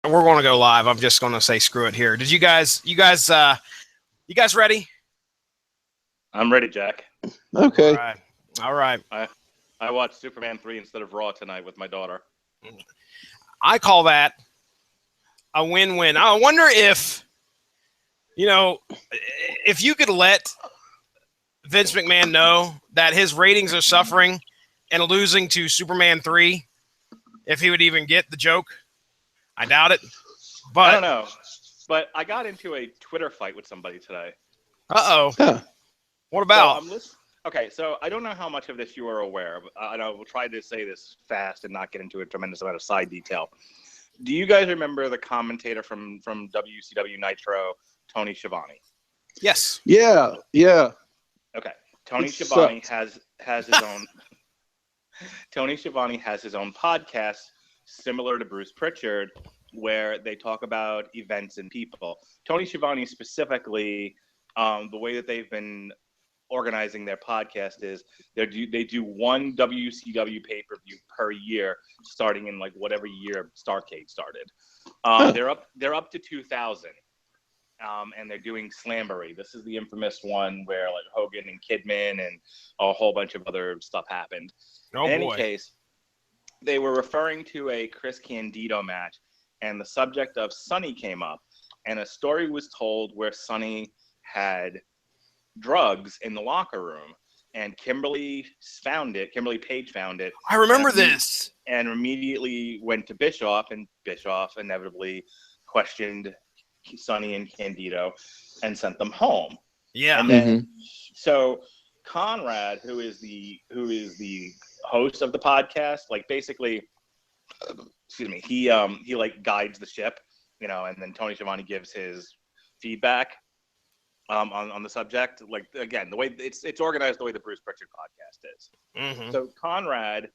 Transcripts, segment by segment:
we're going to go live. I'm just going to say screw it here. Did you guys ready? I'm ready, Jack. Okay. All right. I watched Superman 3 instead of Raw tonight with my daughter. I call that a win-win. I wonder if you could let Vince McMahon know that his ratings are suffering and losing to Superman 3, if he would even get the joke. I doubt it. But I don't know. But I got into a Twitter fight with somebody today. Uh-oh. Huh. What about? Okay, so I don't know how much of this you are aware, but I will try to say this fast and not get into a tremendous amount of side detail. Do you guys remember the commentator from WCW Nitro, Tony Schiavone? Yes. Yeah. Okay. Tony Schiavone has his own. Tony Schiavone has his own podcast, similar to Bruce Pritchard, where they talk about events and people. Tony Schiavone specifically, the way that they've been organizing their podcast is they do one WCW pay-per-view per year, starting in like whatever year Starrcade started. They're up to 2000, and they're doing Slamboree. This is the infamous one where like Hogan and Kidman and a whole bunch of other stuff happened. In any case, they were referring to a Chris Candido match, and the subject of Sonny came up, and a story was told where Sonny had drugs in the locker room, and Kimberly Page found it. I remember this. And immediately went to Bischoff, and Bischoff inevitably questioned Sonny and Candido and sent them home. Yeah. And then so Conrad, who is the host of the podcast, like basically he like guides the ship, and then Tony Schiavone gives his feedback on the subject. Like, again, the way it's organized, the way the Bruce Pritchard podcast is. So Conrad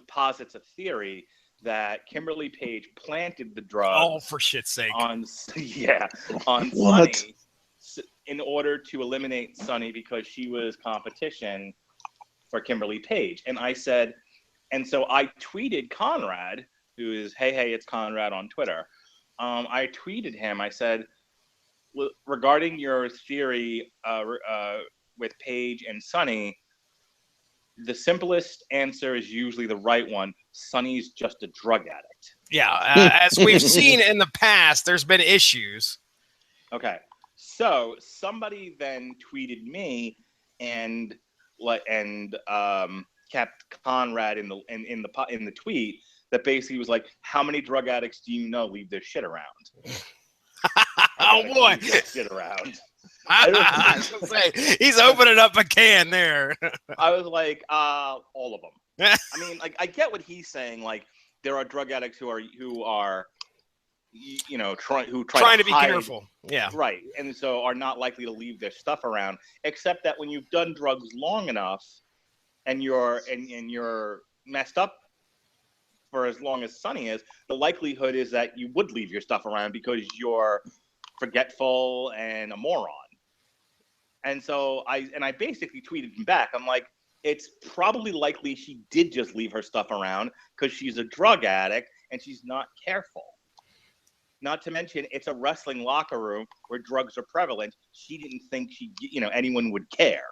posits a theory that Kimberly Page planted the drug. Oh, for shit's sake! On Sonny in order to eliminate Sonny because she was competition for Kimberly Page. And I said, and so I tweeted Conrad, who is hey, it's Conrad on Twitter. I tweeted him. I said, regarding your theory with Paige and Sonny, the simplest answer is usually the right one. Sonny's just a drug addict. Yeah, as we've seen in the past, there's been issues. Okay, so somebody then tweeted me and kept Conrad in the tweet that basically was like, how many drug addicts do you know leave their shit around? Oh boy, shit around. I was gonna say, he's opening up a can there. I was like, all of them. I mean, like, I get what he's saying. Like, there are drug addicts who are trying to be careful. Yeah, right, and so are not likely to leave their stuff around. Except that when you've done drugs long enough, and you're messed up for as long as Sonny is, the likelihood is that you would leave your stuff around because you're forgetful and a moron. And so I basically tweeted him back. I'm like, it's probably likely she did just leave her stuff around because she's a drug addict and she's not careful. Not to mention, it's a wrestling locker room where drugs are prevalent. She didn't think anyone would care.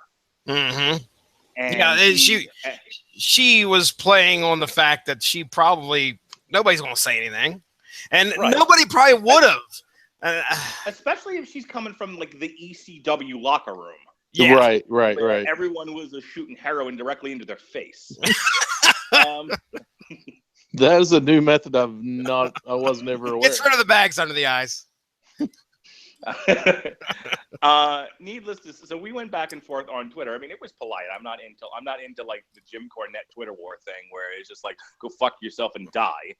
Mm-hmm. And yeah, she was playing on the fact that she probably nobody's going to say anything, and nobody probably would have. Especially if she's coming from like the ECW locker room. Yeah. Right. Everyone was shooting heroin directly into their face. That is a new method I wasn't ever aware. Gets rid of the bags under the eyes. Needless to say, so we went back and forth on Twitter. I mean, it was polite. I'm not into like the Jim Cornette Twitter war thing where it's just like, go fuck yourself and die.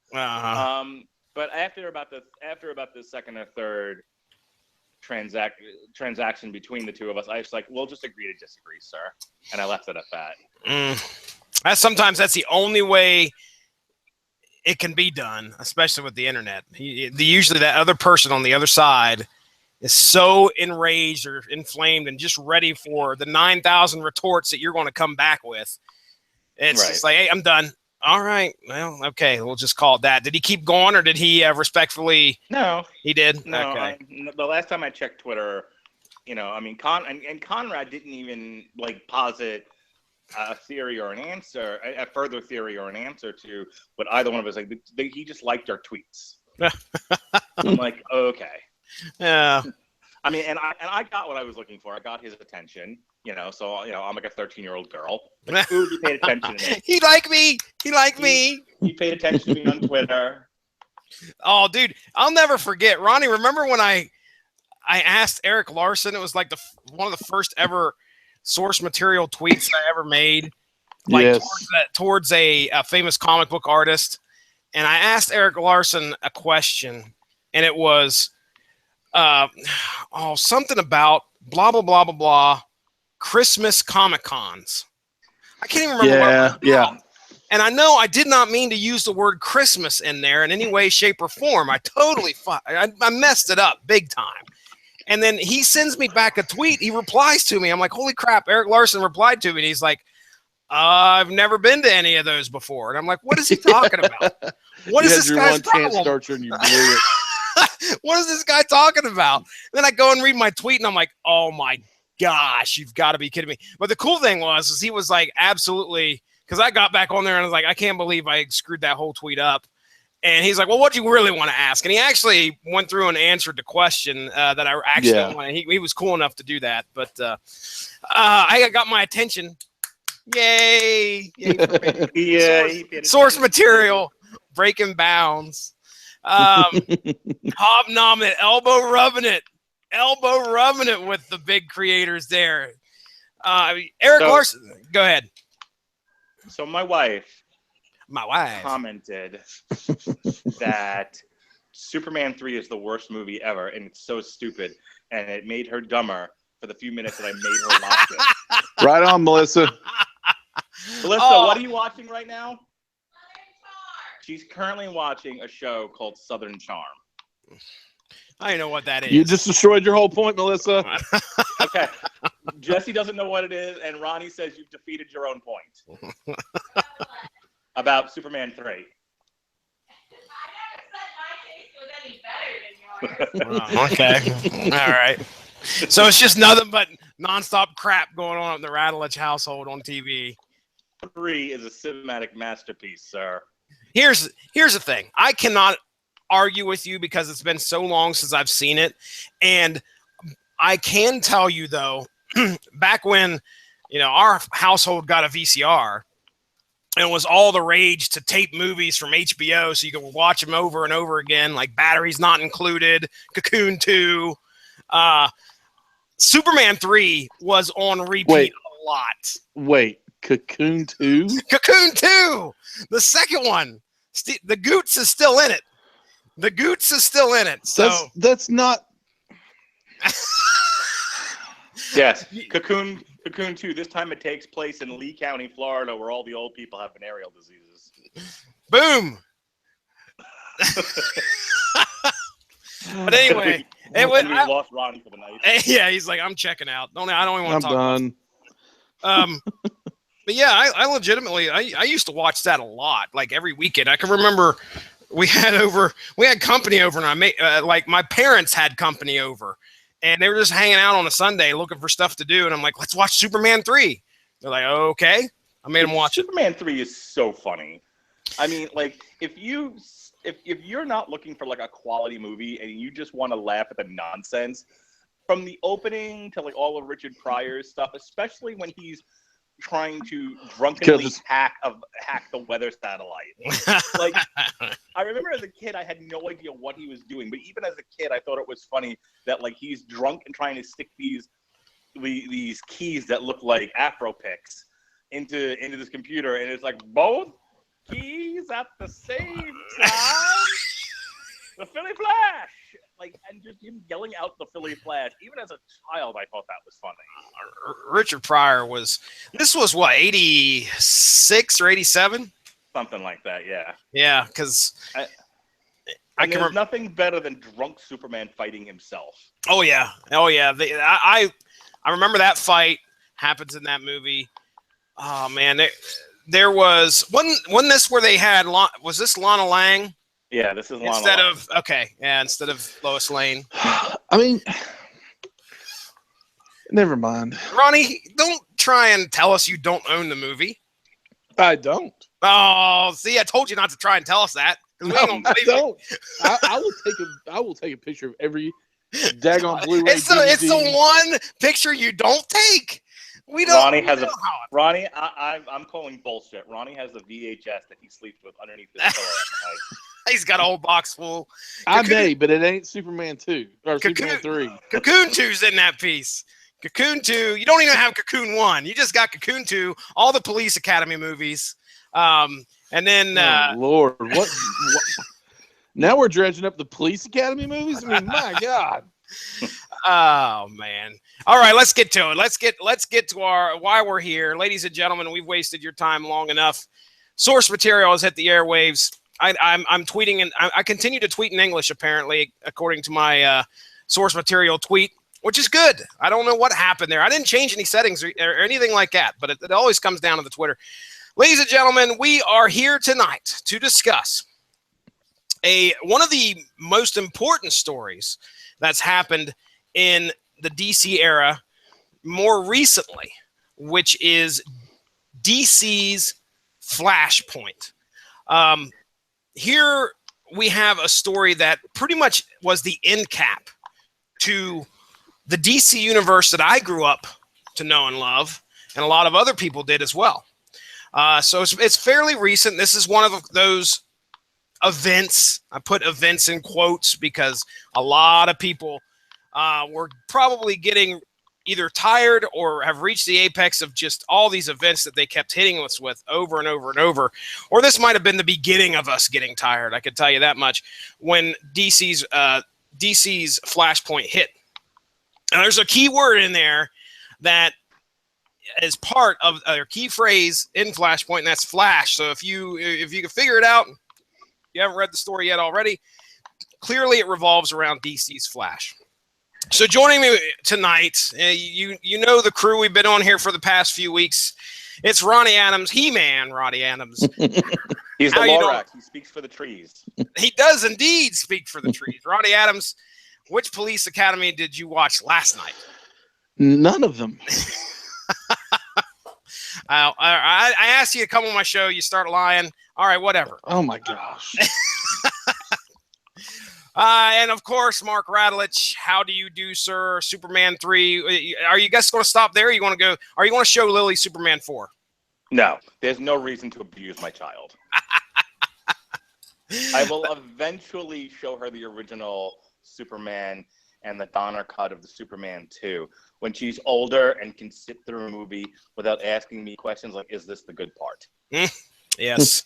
But after about the second or third transaction between the two of us, I was like, we'll just agree to disagree, sir. And I left it at that. Sometimes that's the only way it can be done, especially with the internet. Usually that other person on the other side is so enraged or inflamed and just ready for the 9,000 retorts that you're going to come back with. It's just like, hey, I'm done. All right. Well, okay. We'll just call it that. Did he keep going, or did he respectfully? No, He did. no. Okay. The last time I checked Twitter, I mean, Conrad didn't even like posit a theory or an answer, a further theory or an answer to what either one of us like. He just liked our tweets. I'm like, okay. Yeah. I mean, and I got what I was looking for. I got his attention, so I'm like a 13-year-old girl. Like, ooh, he paid attention to me. He liked me. He liked me. He paid attention to me on Twitter. Oh, dude, I'll never forget, Ronnie. Remember when I asked Eric Larson? It was like one of the first ever source material tweets I ever made, like Yes. towards a famous comic book artist. And I asked Eric Larson a question, and it was, something about blah blah blah blah blah, Christmas Comic Cons. I can't even remember what it was about. And I know I did not mean to use the word Christmas in there in any way, shape, or form. I totally I messed it up big time. And then he sends me back a tweet. He replies to me. I'm like, holy crap! Eric Larson replied to me, and he's like, I've never been to any of those before. And I'm like, what is he talking about? What is this guy's problem? And you blew it. What is this guy talking about? And then I go and read my tweet, and I'm like, oh my gosh, you've got to be kidding me. But the cool thing is he was like, absolutely, because I got back on there and I was like, I can't believe I screwed that whole tweet up. And he's like, well, what do you really want to ask? And he actually went through and answered the question that I actually wanted. He was cool enough to do that. But I got my attention. Yay. Source material, breaking bounds. Hobnobbing it, elbow rubbing it with the big creators there. Eric Larson, go ahead. So my wife commented that Superman 3 is the worst movie ever, and it's so stupid, and it made her dumber for the few minutes that I made her watch it. Right on, Melissa. Melissa, what are you watching right now? She's currently watching a show called Southern Charm. I don't know what that is. You just destroyed your whole point, Melissa. Okay. Jesse doesn't know what it is, and Ronnie says you've defeated your own point. About Superman 3. Okay. All right. So it's just nothing but nonstop crap going on in the Radulich household on TV. 3 is a cinematic masterpiece, sir. Here's the thing. I cannot argue with you because it's been so long since I've seen it. And I can tell you, though, back when, our household got a VCR, and it was all the rage to tape movies from HBO so you could watch them over and over again, like Batteries Not Included, Cocoon 2. Superman 3 was on repeat a lot. Wait, Cocoon 2? Cocoon 2! The second one. The Goots is still in it. So that's not. Yes, Cocoon 2. This time it takes place in Lee County, Florida, where all the old people have venereal diseases. Boom. But anyway, we lost Ronnie for the night. Yeah, he's like, I'm checking out. I don't even want to talk done. about it. But yeah, I legitimately, I used to watch that a lot, like every weekend. I can remember we had company over, and I made like my parents had company over, and they were just hanging out on a Sunday looking for stuff to do, and I'm like, let's watch Superman 3. They're like, okay. I made them watch Superman 3 is so funny. I mean, like if you're not looking for like a quality movie and you just want to laugh at the nonsense from the opening to like all of Richard Pryor's stuff, especially when he's trying to drunkenly hack the weather satellite. Like, I remember as a kid, I had no idea what he was doing, but even as a kid, I thought it was funny that like he's drunk and trying to stick these keys that look like Afro picks into this computer, and it's like both keys at the same time. The Philly Flash, like, and just him yelling out the Philly Flash. Even as a child, I thought that was funny. Richard Pryor this was what, 86 or 87? Something like that, yeah. Yeah, because there's nothing better than drunk Superman fighting himself. Oh yeah. I remember that fight happens in that movie. Oh man, there was wasn't this where they had was this Lana Lang? Yeah, this is Lana instead Lang. of instead of Lois Lane. I mean, never mind. Ronnie, don't try and tell us you don't own the movie. I don't. Oh, see, I told you not to try and tell us that. No, I don't. I will take a picture of every daggone Blu-ray. It's the one picture you don't take. We don't. Ronnie, I'm calling bullshit. Ronnie has a VHS that he sleeps with underneath his pillow at night. He's got a whole box full. I may, but it ain't Superman 2 or Cocoon, Superman 3. Cocoon 2's in that piece. Cocoon 2. You don't even have Cocoon 1. You just got Cocoon 2. All the Police Academy movies. And then. Oh, Lord, what? Now we're dredging up the Police Academy movies. I mean, my God. Oh man! All right, let's get to it. Let's get to our why we're here, ladies and gentlemen. We've wasted your time long enough. Source material has hit the airwaves. I'm tweeting, and I continue to tweet in English, apparently, according to my source material tweet, which is good. I don't know what happened there. I didn't change any settings or anything like that, but it always comes down to the Twitter. Ladies and gentlemen, we are here tonight to discuss one of the most important stories that's happened in the DC era more recently, which is DC's Flashpoint. Here we have a story that pretty much was the end cap to the DC universe that I grew up to know and love, and a lot of other people did as well. So it's fairly recent. This is one of those events. I put events in quotes because a lot of people were probably getting either tired or have reached the apex of just all these events that they kept hitting us with over and over and over. Or this might have been the beginning of us getting tired. I could tell you that much when DC's Flashpoint hit. And there's a key word in there that is part of a key phrase in Flashpoint, and that's flash. So if you can figure it out, you haven't read the story yet already, clearly it revolves around DC's Flash. So joining me tonight, you know the crew we've been on here for the past few weeks. It's Ronnie Adams, He-Man Ronnie Adams. He's the Lorax. He speaks for the trees. He does indeed speak for the trees. Ronnie Adams, which Police Academy did you watch last night? None of them. I asked you to come on my show. You start lying. All right, whatever. Oh, my gosh. And, of course, Mark Radulich. How do you do, sir? Superman 3. Are you guys going to stop there? Or you want to go? Are you going to show Lily Superman 4? No. There's no reason to abuse my child. I will eventually show her the original Superman and the Donner cut of the Superman 2 when she's older and can sit through a movie without asking me questions like, is this the good part? Yes.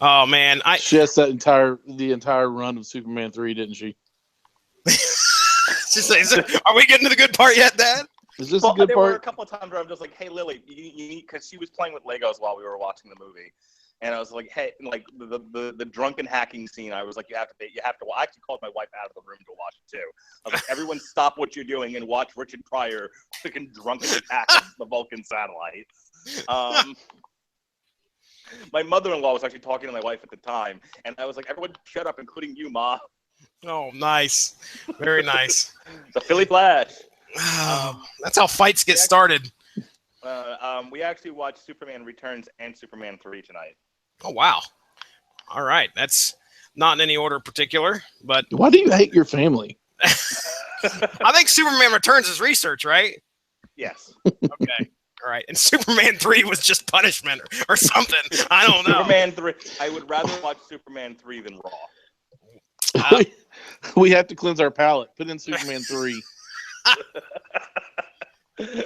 Oh, man. She has the entire run of Superman 3, didn't she? Are we getting to the good part yet, Dad? Is this a good there part? Were a couple of times where I'm just like, hey, Lily, you need, because she was playing with Legos while we were watching the movie. And I was like, hey, like the drunken hacking scene, I was like, you have to. I actually called my wife out of the room to watch it too. I was like, everyone stop what you're doing and watch Richard Pryor freaking drunkenly hack the Vulcan satellite. My mother-in-law was actually talking to my wife at the time, and I was like, everyone shut up, including you, Ma. Oh, nice. Very nice. The Philly Flash. That's how fights get started. We actually watched Superman Returns and Superman 3 tonight. Oh, wow. All right. That's not in any order particular, but... Why do you hate your family? I think Superman Returns is research, right? Yes. Okay. All right. And Superman 3 was just punishment or something. I don't know. Superman 3. I would rather watch Superman 3 than Raw. We have to cleanse our palate. Put in Superman 3.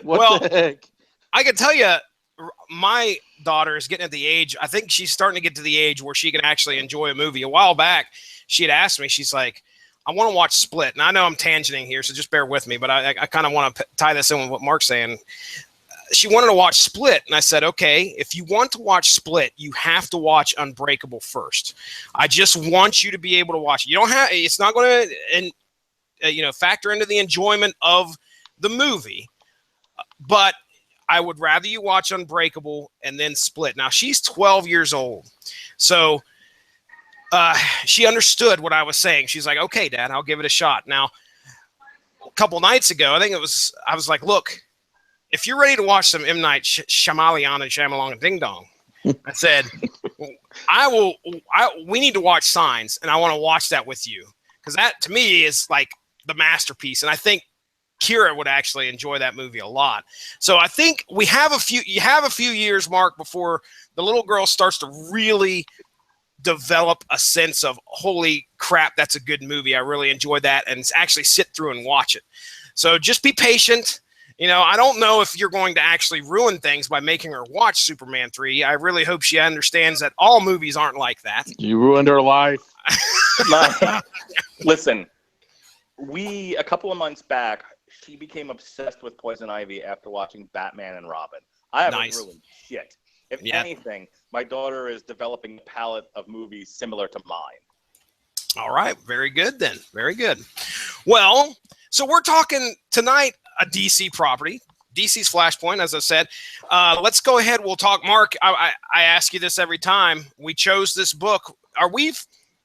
What the heck? I can tell you, my daughter is getting at the age, I think she's starting to get to the age where she can actually enjoy a movie. A while back, she had asked me, she's like, I want to watch Split. And I know I'm tangenting here, so just bear with me, but I kind of want to tie this in with what Mark's saying. She wanted to watch Split, and I said, okay, if you want to watch Split, you have to watch Unbreakable first. I just want you to be able to watch it. You don't have, it's not going to, factor into the enjoyment of the movie, but I would rather you watch Unbreakable and then Split. Now, she's 12 years old. So she understood what I was saying. She's like, okay, Dad, I'll give it a shot. Now, a couple nights ago, I was like, look, if you're ready to watch some M. Night Shyamalan and Shyamalan and Ding Dong, I said, we need to watch Signs, and I want to watch that with you. Because that, to me, is like the masterpiece. And I think Kira would actually enjoy that movie a lot. So I think you have a few years, Mark, before the little girl starts to really develop a sense of, holy crap, that's a good movie. I really enjoy that, and actually sit through and watch it. So just be patient. I don't know if you're going to actually ruin things by making her watch Superman 3. I really hope she understands that all movies aren't like that. You ruined her life. Listen, a couple of months back, she became obsessed with Poison Ivy after watching Batman and Robin. I haven't ruined shit. If anything, my daughter is developing a palette of movies similar to mine. All right. Very good then. Very good. Well, so we're talking tonight a DC property, DC's Flashpoint, as I said. Let's go ahead. We'll talk. Mark, I ask you this every time. We chose this book. Are we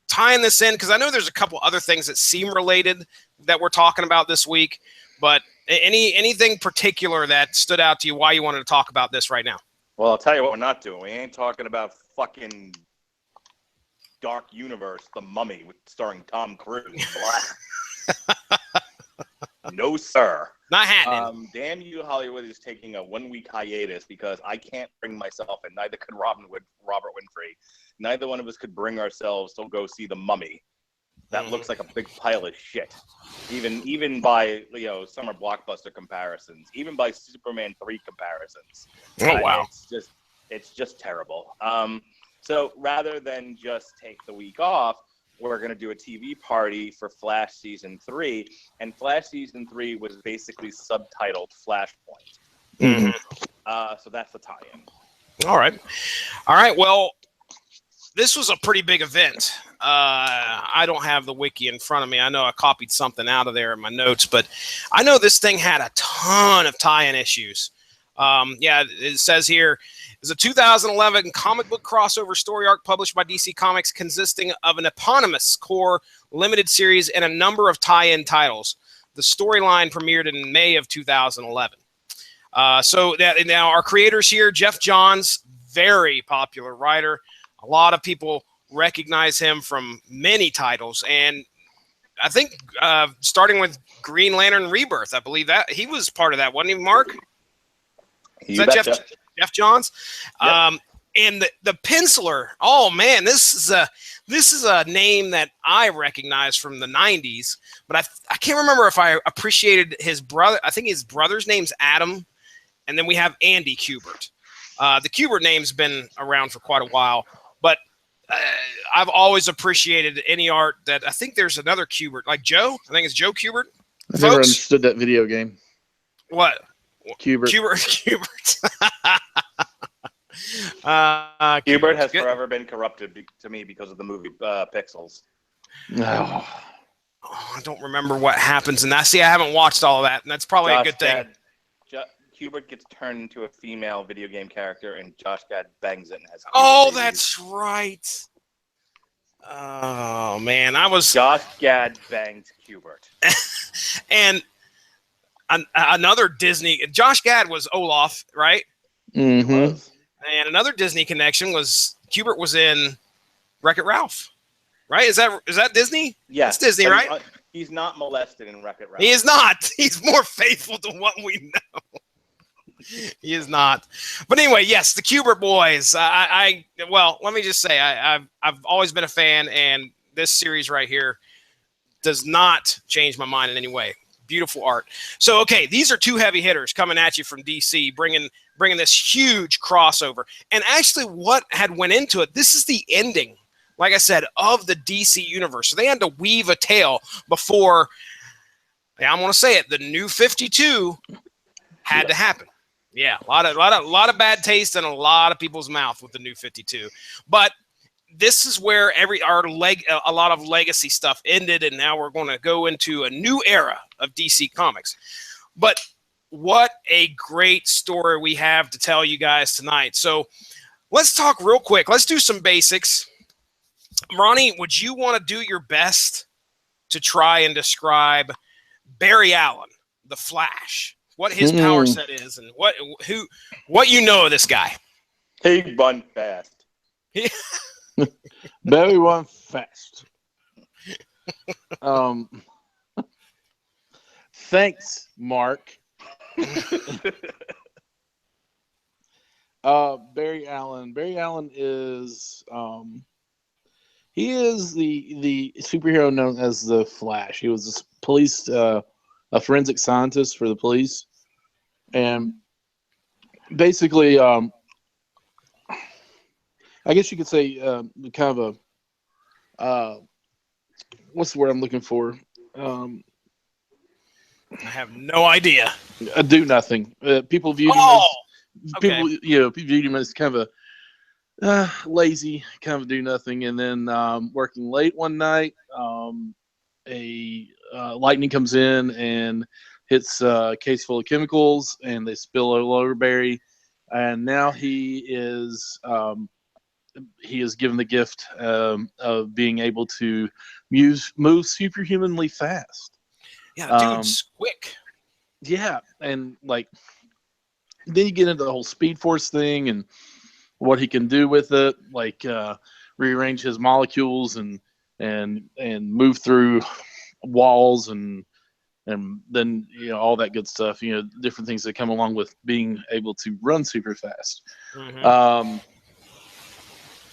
tying this in? Because I know there's a couple other things that seem related that we're talking about this week. But anything particular that stood out to you why you wanted to talk about this right now? Well, I'll tell you what we're not doing. We ain't talking about fucking Dark Universe, The Mummy, starring Tom Cruise. No, sir. Not happening. Damn you, Hollywood is taking a 1-week hiatus because I can't bring myself, and neither could Robert Winfrey. Neither one of us could bring ourselves to go see The Mummy. That looks like a big pile of shit. Even by summer blockbuster comparisons, even by Superman 3 comparisons. Oh wow! It's just terrible. So rather than just take the week off, we're going to do a TV party for Flash Season 3. And Flash Season 3 was basically subtitled Flashpoint. So that's the tie-in. All right. Well, this was a pretty big event. I don't have the wiki in front of me. I know I copied something out of there in my notes, but I know this thing had a ton of tie-in issues. It says here, it's a 2011 comic book crossover story arc published by DC Comics consisting of an eponymous core limited series and a number of tie-in titles. The storyline premiered in May of 2011. Now our creators here, Jeff Johns, very popular writer. A lot of people recognize him from many titles, and I think starting with Green Lantern Rebirth, I believe that he was part of that, wasn't he, Mark? Is that Jeff Johns? Yep. And the penciler. Oh man, this is a name that I recognize from the 90s, but I can't remember if I appreciated his brother. I think his brother's name's Adam, and then we have Andy Kubert. The Kubert name's been around for quite a while, but I've always appreciated any art that I think there's another Kubert, like Joe. I think it's Joe Kubert. I never understood that video game. What? Kubert. Kubert has forever been corrupted to me because of the movie Pixels. Oh, I don't remember what happens in that. See, I haven't watched all of that, and that's probably a good thing. Kubert gets turned into a female video game character, and Josh Gad bangs it and has. Oh, that's right. Oh man, Josh Gad banged Kubert. And another Disney. Josh Gad was Olaf, right? Mm-hmm. And another Disney connection was Kubert was in Wreck-It Ralph, right? Is that Disney? Yeah, it's Disney, right? He's not molested in Wreck-It Ralph. He is not. He's more faithful to what we know. He is not. But anyway, yes, the Kubert boys. Well, let me just say, I've always been a fan, and this series right here does not change my mind in any way. Beautiful art. So, okay, these are two heavy hitters coming at you from DC, bringing this huge crossover. And actually, what had went into it? This is the ending, like I said, of the DC universe. So they had to weave a tale before. I'm going to say it. The New 52 had to happen. Yeah, a lot of bad taste in a lot of people's mouth with the New 52. But this is where a lot of legacy stuff ended, and now we're going to go into a new era of DC Comics. But what a great story we have to tell you guys tonight. So let's talk real quick. Let's do some basics. Ronnie, would you want to do your best to try and describe Barry Allen, the Flash, what his power set is, and what you know of this guy? He run fast. Barry run fast. Thanks, Mark. Barry Allen. Barry Allen is he is the superhero known as the Flash. He was a police a forensic scientist for the police, and basically I guess you could say kind of a what's the word I'm looking for? I have no idea. Do nothing. People viewed him as people, viewed him as kind of a lazy, kind of do nothing. And then working late one night, a lightning comes in and hits a case full of chemicals, and they spill all over Barry. And now he is given the gift of being able to move superhumanly fast. Yeah, dude's quick. Yeah, and like then you get into the whole Speed Force thing and what he can do with it, like rearrange his molecules and move through walls and then all that good stuff. Different things that come along with being able to run super fast. Mm-hmm.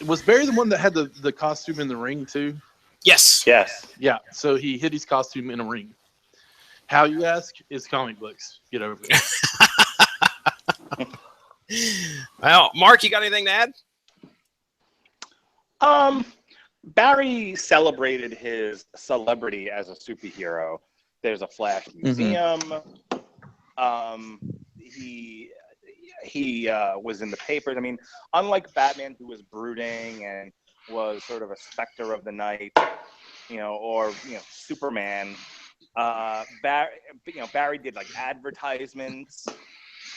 Was Barry the one that had the costume in the ring too? Yes. Yeah. So he hid his costume in a ring. How, you ask? Is comic books. Get over it. Well, Mark, you got anything to add? Barry celebrated his celebrity as a superhero. There's a Flash museum. He was in the papers. I mean, unlike Batman, who was brooding and was sort of a specter of the night, or Superman. Barry did like advertisements.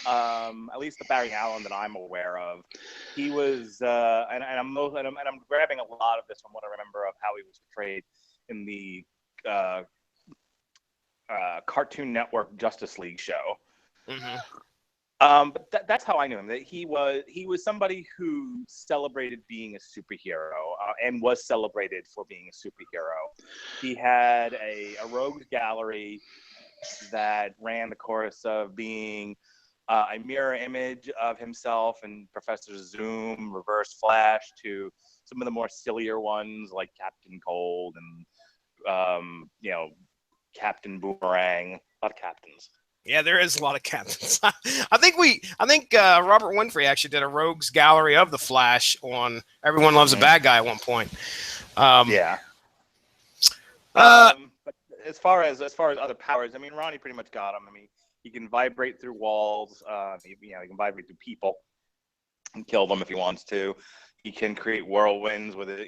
At least the Barry Allen that I'm aware of, he was, and I'm grabbing a lot of this from what I remember of how he was portrayed in the Cartoon Network Justice League show. Mm-hmm. But that's how I knew him. That he was somebody who celebrated being a superhero and was celebrated for being a superhero. He had a rogues gallery that ran the course of being a mirror image of himself and Professor Zoom, Reverse Flash, to some of the more sillier ones like Captain Cold and Captain Boomerang. A lot of captains. Yeah, there is a lot of captains. I think Robert Winfrey actually did a rogues gallery of the Flash on Everyone Loves a Bad Guy at one point. But as far as other powers, I mean, Ronnie pretty much got them. I mean, he can vibrate through walls. He can vibrate through people and kill them if he wants to. He can create whirlwinds with it.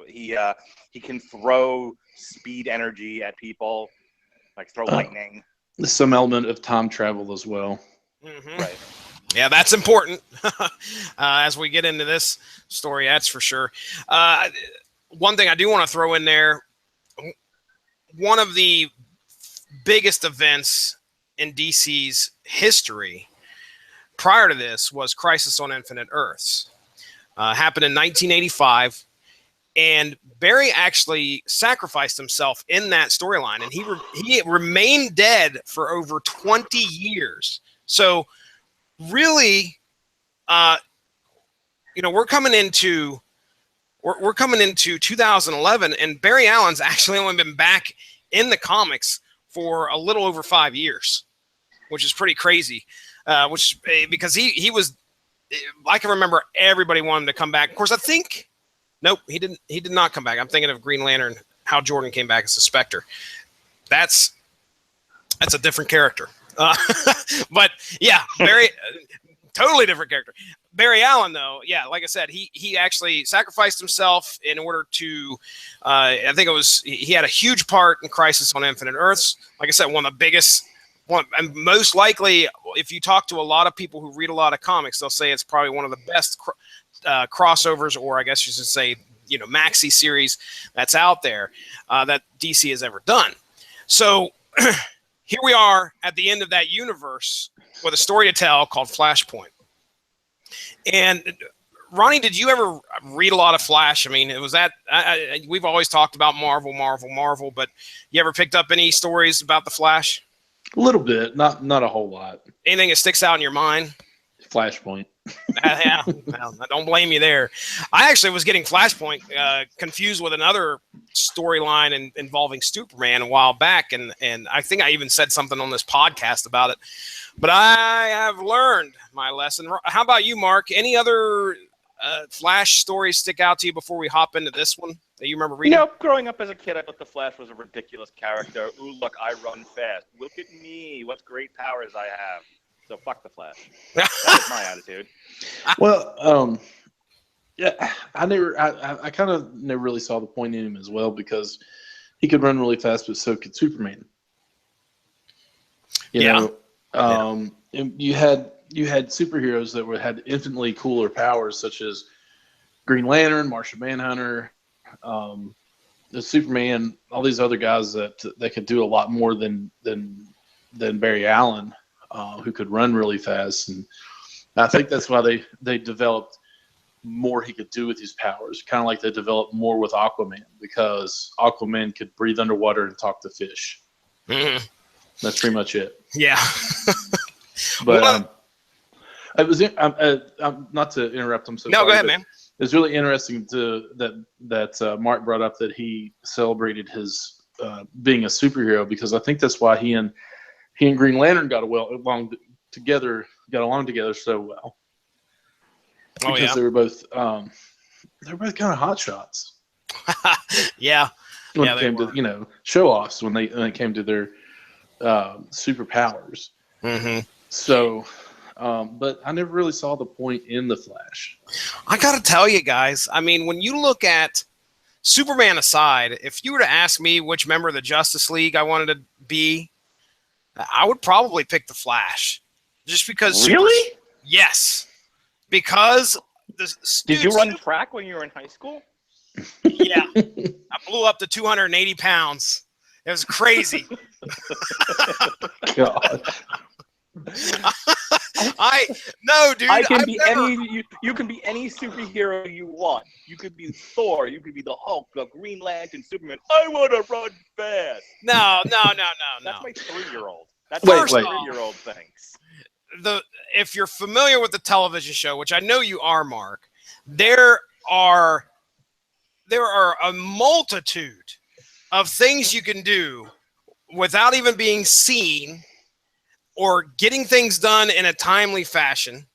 He can throw speed energy at people, like throw lightning. Some element of time travel as well. Mm-hmm. Right. Yeah, that's important. As we get into this story, that's for sure. One thing I do want to throw in there, one of the biggest events in DC's history prior to this was Crisis on Infinite Earths. Happened in 1985. And Barry actually sacrificed himself in that storyline, and he remained dead for over 20 years. So, really, we're coming into 2011, and Barry Allen's actually only been back in the comics for a little over 5 years, which is pretty crazy. Because he was, I can remember everybody wanted him to come back. Of course, I think. Nope, he didn't. He did not come back. I'm thinking of Green Lantern, how Jordan came back as a Spectre. That's a different character. But yeah, Barry, totally different character. Barry Allen, though, yeah, like I said, he actually sacrificed himself in order to. I think he had a huge part in Crisis on Infinite Earths. Like I said, one of the biggest and most likely, if you talk to a lot of people who read a lot of comics, they'll say it's probably one of the best crossovers, or I guess you should say, maxi series that's out there that DC has ever done. So here we are at the end of that universe with a story to tell called Flashpoint. And Ronnie, did you ever read a lot of Flash? I mean, it was that we've always talked about Marvel, but you ever picked up any stories about the Flash? A little bit, not a whole lot. Anything that sticks out in your mind? Flashpoint. Yeah, well, I don't blame you there. I actually was getting Flashpoint confused with another storyline involving Superman a while back, and I think I even said something on this podcast about it. But I have learned my lesson. How about you, Mark? Any other Flash stories stick out to you before we hop into this one that you remember reading? Growing up as a kid, I thought the Flash was a ridiculous character. Ooh, look, I run fast. Look at me. What great powers I have. So fuck the Flash. That's my attitude. Well, yeah, I kind of never really saw the point in him as well, because he could run really fast, but so could Superman. You know, and you had superheroes that had infinitely cooler powers, such as Green Lantern, Martian Manhunter, the Superman, all these other guys that could do a lot more than Barry Allen, who could run really fast. And I think that's why they developed more he could do with his powers, kind of like they developed more with Aquaman, because Aquaman could breathe underwater and talk to fish. Mm-hmm. That's pretty much it. Yeah. But it was. I'm not to interrupt. I'm so sorry. No, go ahead, man. It's really interesting that Mark brought up that he celebrated his being a superhero, because I think that's why he and Green Lantern got along together so well. Because they were both kind of hot shots. Yeah. When it came to show offs, when they came to their superpowers. Mm-hmm. So, but I never really saw the point in the Flash. I got to tell you guys, I mean, when you look at Superman aside, if you were to ask me which member of the Justice League I wanted to be, I would probably pick the Flash. Just because. Really? Yes. Because did you run track when you were in high school? Yeah. I blew up to 280 pounds. It was crazy. God. You can be any superhero you want. You could be Thor. You could be the Hulk, the Green Lantern, Superman. I want to run fast. No. That's my 3-year-old. That's what 3-year-old thinks. If you're familiar with the television show, which I know you are, Mark, there are a multitude of things you can do without even being seen, or getting things done in a timely fashion.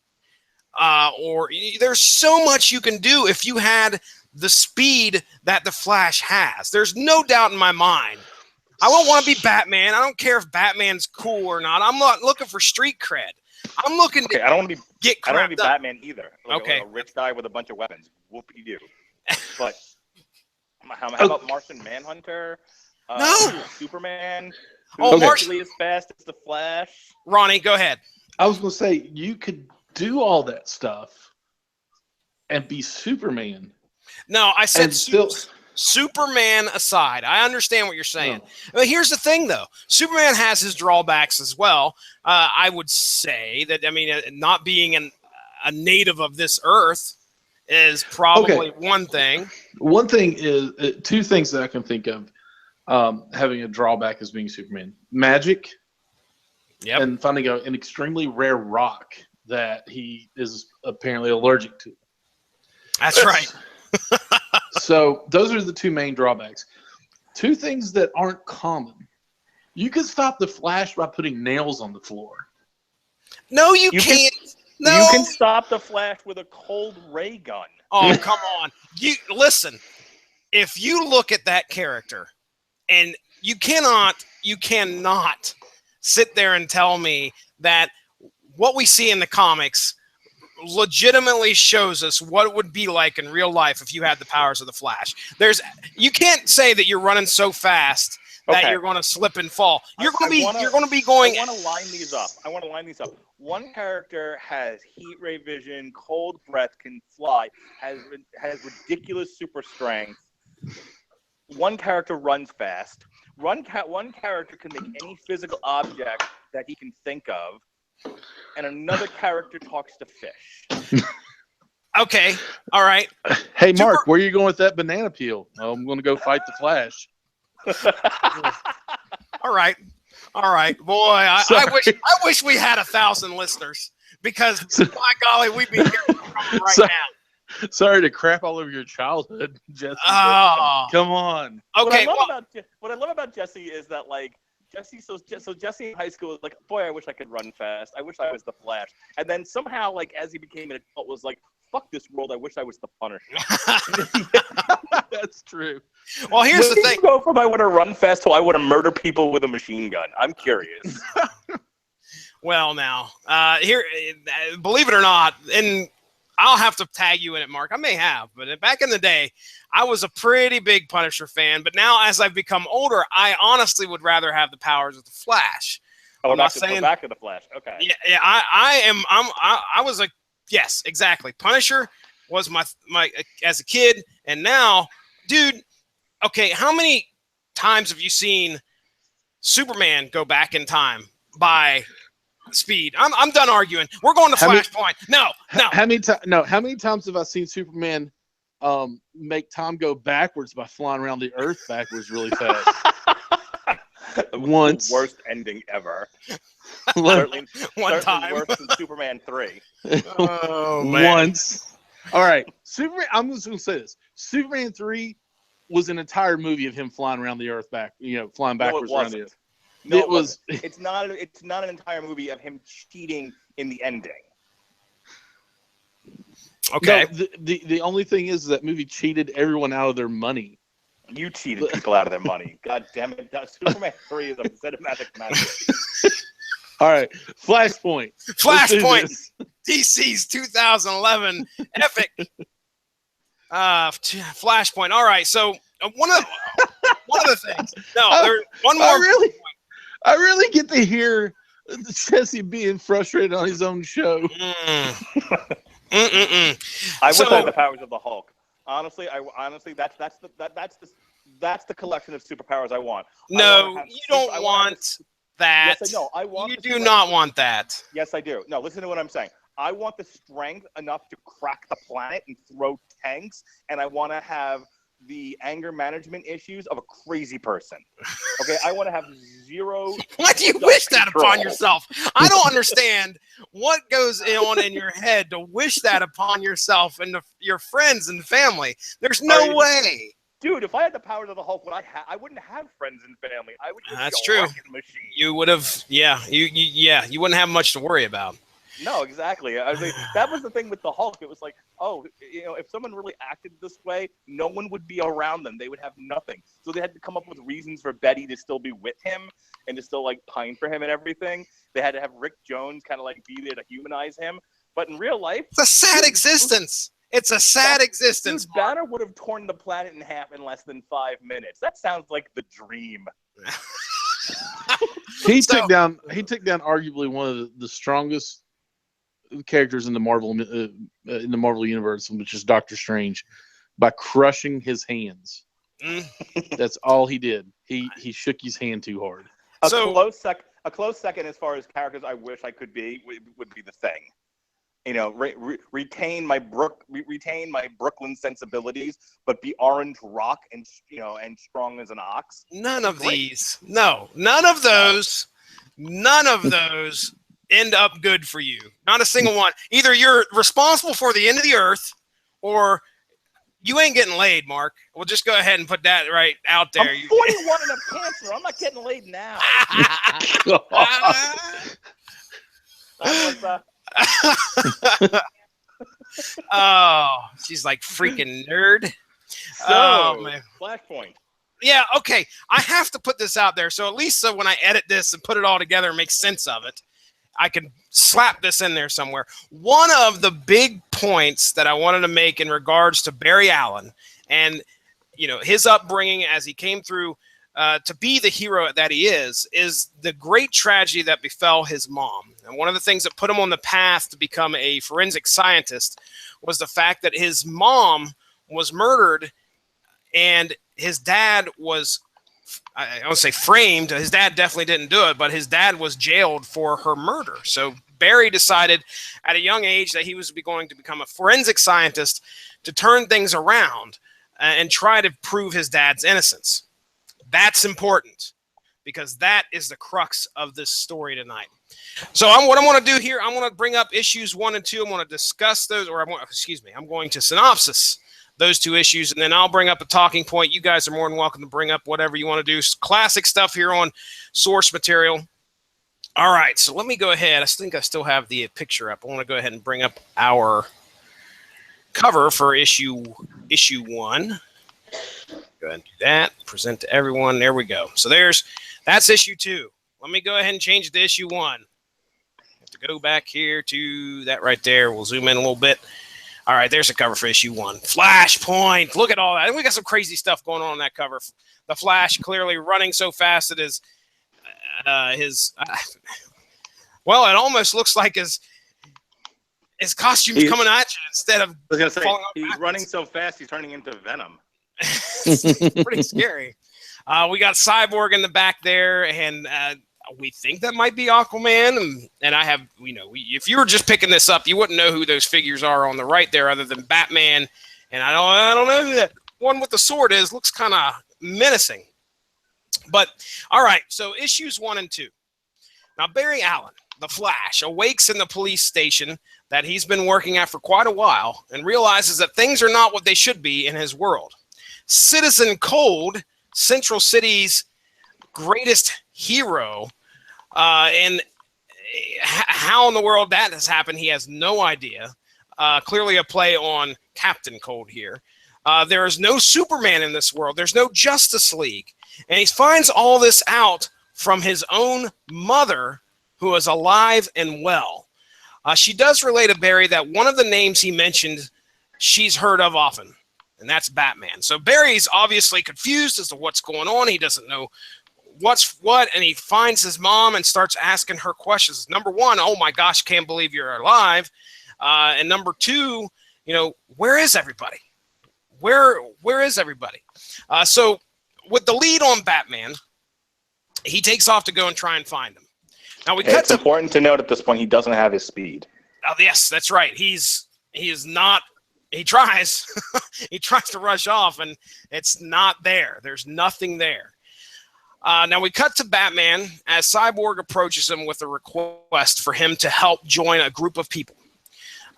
Or there's so much you can do if you had the speed that the Flash has. There's no doubt in my mind. I won't want to be Batman. I don't care if Batman's cool or not. I'm not looking for street cred. I'm looking to I don't want to get crap I don't want to be done. Batman either. Okay. A rich guy with a bunch of weapons. Whoop-de-doo. But how about Martian Manhunter? No. Superman? Martian as fast as the Flash? Ronnie, go ahead. I was going to say, you could do all that stuff and be Superman. No, I said still... Superman aside. I understand what you're saying. But here's the thing, though. Superman has his drawbacks as well. I would say that, not being a native of this earth is probably one thing. One thing is, two things that I can think of having a drawback as being Superman. Magic. Yep. And finding an extremely rare rock that he is apparently allergic to. That's right. So those are the two main drawbacks. Two things that aren't common. You can stop the Flash by putting nails on the floor. No, you can't. No. You can stop the Flash with a cold ray gun. Oh, come on. Listen, if you look at that character, and you cannot sit there and tell me that what we see in the comics legitimately shows us what it would be like in real life if you had the powers of the Flash. You can't say that you're running so fast that you're going to slip and fall. You're going to be going. I want to line these up. One character has heat ray vision, cold breath, can fly, has ridiculous super strength. One character runs fast. One character can make any physical object that he can think of, and another character talks to fish. Okay, all right. Hey, Mark, where are you going with that banana peel? Oh, I'm going to go fight the Flash. All right. Boy, I wish we had 1,000 listeners because, by golly, we'd be here right now. Sorry to crap all over your childhood, Jesse. Oh. Come on. Okay. What I love about Jesse is that, like, Jesse in high school was like, boy, I wish I could run fast. I wish I was the Flash. And then somehow, like, as he became an adult, was like, fuck this world. I wish I was the Punisher. That's true. Well, here's the thing. Go from I want to run fast to I want to murder people with a machine gun. I'm curious. Well, now, here, believe it or not, and I'll have to tag you in it, Mark. I may have, but back in the day, I was a pretty big Punisher fan. But now, as I've become older, I honestly would rather have the powers of the Flash. Oh, back to the Flash. Okay. Yeah. I was a yes, exactly. Punisher was my as a kid, and now, dude. Okay, how many times have you seen Superman go back in time by speed? I'm done arguing. We're going to Flashpoint. No. How many times have I seen Superman make time go backwards by flying around the Earth backwards really fast? Once. The worst ending ever. One time. Worse than Superman 3. Oh, man. Once. All right. Superman. I'm just going to say this. Superman 3 was an entire movie of him flying around the Earth flying backwards around the Earth. No, it was. It's not an entire movie of him cheating in the ending. Okay. No, the only thing is that movie cheated everyone out of their money. You cheated people out of their money. God damn it. Superman 3 is a cinematic masterpiece. All right. Flashpoint. DC's 2011 epic. Flashpoint. All right. So one of the things. No, there's one more. I really get to hear Jesse being frustrated on his own show. I wish I had the powers of the Hulk. Honestly, that's the collection of superpowers I want. No, you don't want that. Yes, I know. I want. You do not want that. Yes, I do. No, listen to what I'm saying. I want the strength enough to crack the planet and throw tanks, and I want to have the anger management issues of a crazy person. Okay, I want to have zero. Why do you wish that upon yourself? I don't understand what goes on in your head to wish that upon yourself and your friends and family. There's no way. Dude, if I had the powers of the Hulk, I wouldn't have friends and family. I would just That's be a true. wrecking machine. You would have, you wouldn't have much to worry about. No, exactly. I mean, that was the thing with the Hulk. It was like, if someone really acted this way, no one would be around them. They would have nothing. So they had to come up with reasons for Betty to still be with him and to still like pine for him and everything. They had to have Rick Jones kind of like be there to humanize him. But in real life, it's a sad existence. It's a sad existence. Dude, Banner would have torn the planet in half in less than 5 minutes. That sounds like the dream. He took down arguably one of the strongest characters in the Marvel universe, which is Doctor Strange, by crushing his hands. That's all he did. He shook his hand too hard. A close second as far as characters I wish I could be would be the Thing. Retain my Brooklyn sensibilities, but be orange rock and strong as an ox. None of these. No, none of those end up good for you. Not a single one. Either you're responsible for the end of the earth, or you ain't getting laid, Mark. We'll just go ahead and put that right out there. I'm 41 and have cancer. I'm not getting laid now. Oh, she's like freaking nerd. So, man. Flashpoint. Yeah, okay. I have to put this out there, so at least when I edit this and put it all together and make sense of it, I can slap this in there somewhere. One of the big points that I wanted to make in regards to Barry Allen and his upbringing as he came through to be the hero that he is the great tragedy that befell his mom. And one of the things that put him on the path to become a forensic scientist was the fact that his mom was murdered, and his dad was, I don't say framed. His dad definitely didn't do it, but his dad was jailed for her murder. So Barry decided at a young age that he was going to become a forensic scientist to turn things around and try to prove his dad's innocence. That's important because that is the crux of this story tonight. So what I want to do here, I want to bring up issues 1 and 2. I want to discuss those, or I'm going to synopsis those 2 issues, and then I'll bring up a talking point. You guys are more than welcome to bring up whatever you want to do. Classic stuff here on source material. All right, so let me go ahead. I think I still have the picture up. I want to go ahead and bring up our cover for issue 1. Go ahead and do that. Present to everyone. There we go. So that's issue 2. Let me go ahead and change it to issue 1. Have to go back here to that right there. We'll zoom in a little bit. All right, there's the cover for issue 1. Flashpoint. Look at all that. We got some crazy stuff going on that cover. The Flash clearly running so fast that well, it almost looks like his costume's coming at you instead of. I was gonna say he's running so fast he's turning into Venom. It's pretty scary. We got Cyborg in the back there, and we think that might be Aquaman. And I have, if you were just picking this up, you wouldn't know who those figures are on the right there, other than Batman. And I don't know who that one with the sword is. Looks kind of menacing. But all right, so issues 1 and 2. Now Barry Allen, the Flash, awakes in the police station that he's been working at for quite a while and realizes that things are not what they should be in his world. Citizen Cold, Central City's greatest hero, and how in the world that has happened, he has no idea. Clearly a play on Captain Cold here. There is no Superman in this world. There's no Justice League. And he finds all this out from his own mother, who is alive and well. She does relay to Barry that one of the names he mentioned she's heard of often, and that's Batman. So Barry's obviously confused as to what's going on. He doesn't know what's what, and he finds his mom and starts asking her questions. Number 1, oh my gosh, can't believe you're alive. And number 2, where is everybody? Where is everybody? So with the lead on Batman, he takes off to go and try and find him. Now it's important to note at this point he doesn't have his speed. Oh yes, that's right. He is not. He tries. He tries to rush off, and it's not there. There's nothing there. Now we cut to Batman as Cyborg approaches him with a request for him to help join a group of people.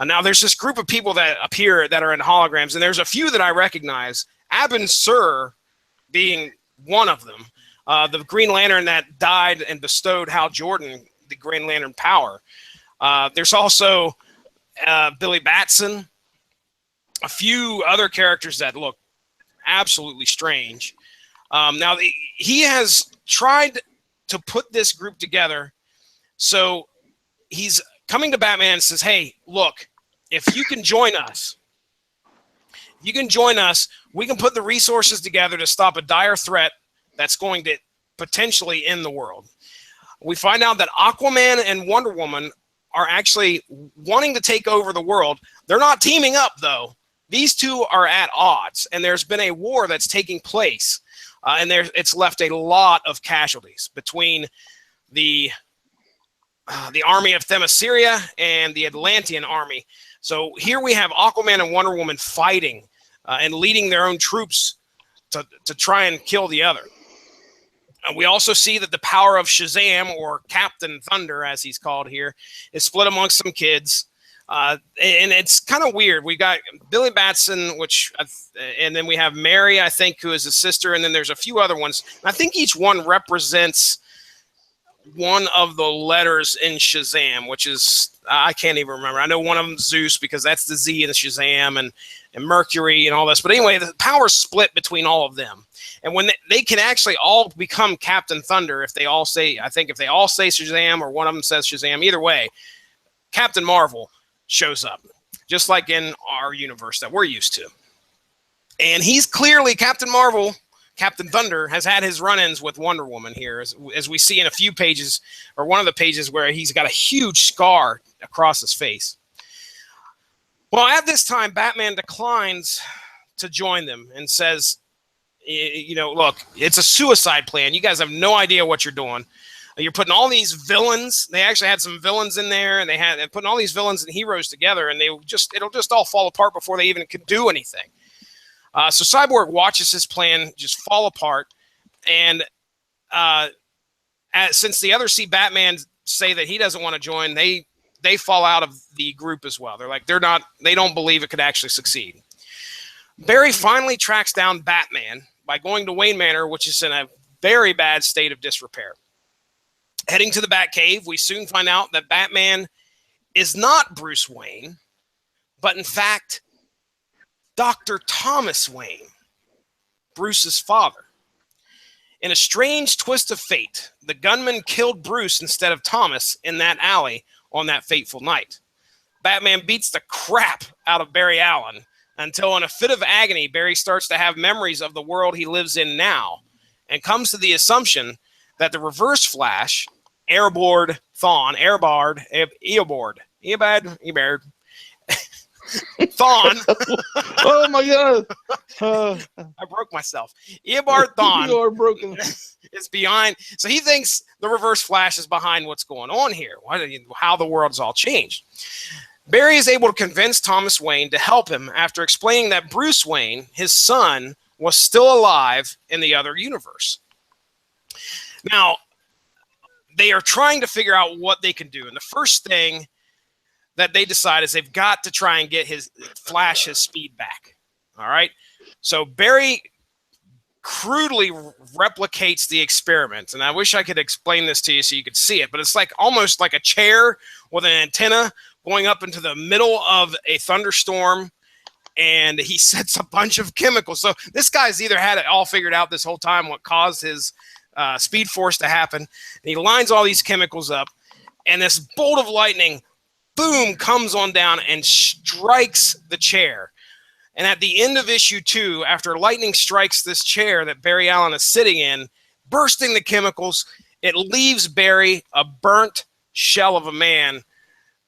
Now there's this group of people that appear that are in holograms, and there's a few that I recognize. Abin Sur being one of them. The Green Lantern that died and bestowed Hal Jordan the Green Lantern power. There's also Billy Batson, a few other characters that look absolutely strange. Now, he has tried to put this group together. So he's coming to Batman and says, hey, look, if you can join us, we can put the resources together to stop a dire threat that's going to potentially end the world. We find out that Aquaman and Wonder Woman are actually wanting to take over the world. They're not teaming up, though. These two are at odds, and there's been a war that's taking place, and it's left a lot of casualties between the army of Themyscira and the Atlantean army. So here we have Aquaman and Wonder Woman fighting and leading their own troops to try and kill the other. We also see that the power of Shazam, or Captain Thunder, as he's called here, is split amongst some kids. And it's kind of weird. We got Billy Batson, and then we have Mary, I think, who is his sister, and then there's a few other ones. I think each one represents one of the letters in Shazam, which is, I can't even remember. I know one of them is Zeus, because that's the Z in Shazam, and Mercury and all this. But anyway, the power's split between all of them. And when they can actually all become Captain Thunder, if they all say Shazam, or one of them says Shazam, either way, Captain Marvel shows up, just like in our universe that we're used to. And he's clearly Captain Marvel, Captain Thunder has had his run-ins with Wonder Woman here, as we see in a few pages, or one of the pages where he's got a huge scar across his face. Well, at this time, Batman declines to join them and says, look, it's a suicide plan. You guys have no idea what you're doing. You're putting all these villains. They actually had some villains in there, and they're putting all these villains and heroes together, and it'll just all fall apart before they even could do anything. So Cyborg watches his plan just fall apart, and since the others see Batman say that he doesn't want to join, they fall out of the group as well. They're like, they don't believe it could actually succeed. Barry finally tracks down Batman by going to Wayne Manor, which is in a very bad state of disrepair. Heading to the Batcave, we soon find out that Batman is not Bruce Wayne, but in fact, Dr. Thomas Wayne, Bruce's father. In a strange twist of fate, the gunman killed Bruce instead of Thomas in that alley on that fateful night. Batman beats the crap out of Barry Allen until, in a fit of agony, Barry starts to have memories of the world he lives in now and comes to the assumption that the Reverse Flash, Eobard Thawne, Thawne. Oh my God! I broke myself. Eobard Thawne. You are broken. Is behind. So he thinks the Reverse Flash is behind what's going on here. How the world's all changed. Barry is able to convince Thomas Wayne to help him after explaining that Bruce Wayne, his son, was still alive in the other universe. Now, they are trying to figure out what they can do. And the first thing that they decide is they've got to try and get his speed back. All right. So Barry crudely replicates the experiment. And I wish I could explain this to you so you could see it, but it's like almost like a chair with an antenna going up into the middle of a thunderstorm, and he sets a bunch of chemicals. So this guy's either had it all figured out this whole time, what caused his speed force to happen. And he lines all these chemicals up, and this bolt of lightning, boom, comes on down and strikes the chair. And at the end of issue 2, after lightning strikes this chair that Barry Allen is sitting in, bursting the chemicals, it leaves Barry a burnt shell of a man,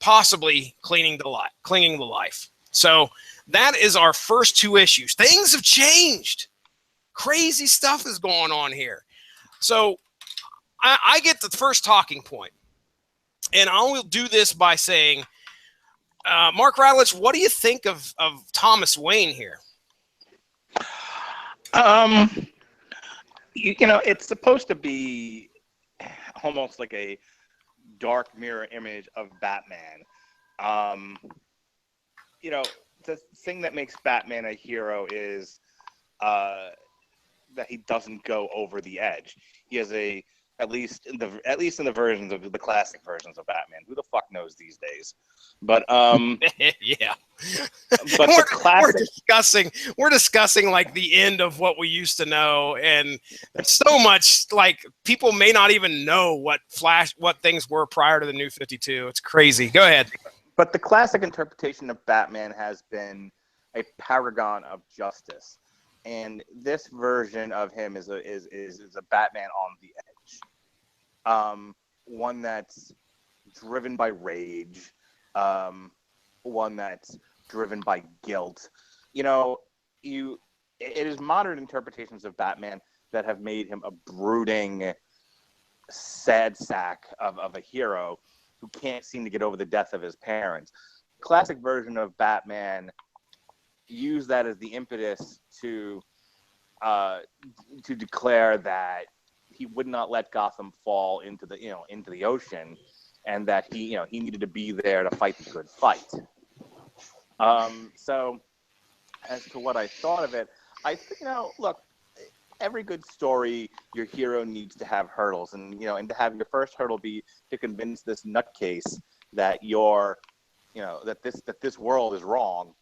possibly clinging to life. So that is our first 2 issues. Things have changed. Crazy stuff is going on here. So I get the first talking point, and I will do this by saying, Mark Radlich, what do you think of Thomas Wayne here? It's supposed to be almost like a dark mirror image of Batman. The thing that makes Batman a hero is that he doesn't go over the edge. He has at least in the versions of the classic versions of Batman. Who the fuck knows these days? But yeah. But the classic, we're discussing like the end of what we used to know, and there's so much, like, people may not even know what things were prior to the New 52. It's crazy. Go ahead. But the classic interpretation of Batman has been a paragon of justice, and this version of him is a Batman on the edge, one that's driven by rage, one that's driven by guilt. It is modern interpretations of Batman that have made him a brooding, sad sack of a hero who can't seem to get over the death of his parents. Classic version of Batman used that as the impetus to declare that he would not let Gotham fall into the ocean, and that he needed to be there to fight the good fight. So as to what I thought of it, I think, look, every good story, your hero needs to have hurdles, and to have your first hurdle be to convince this nutcase that that this world is wrong,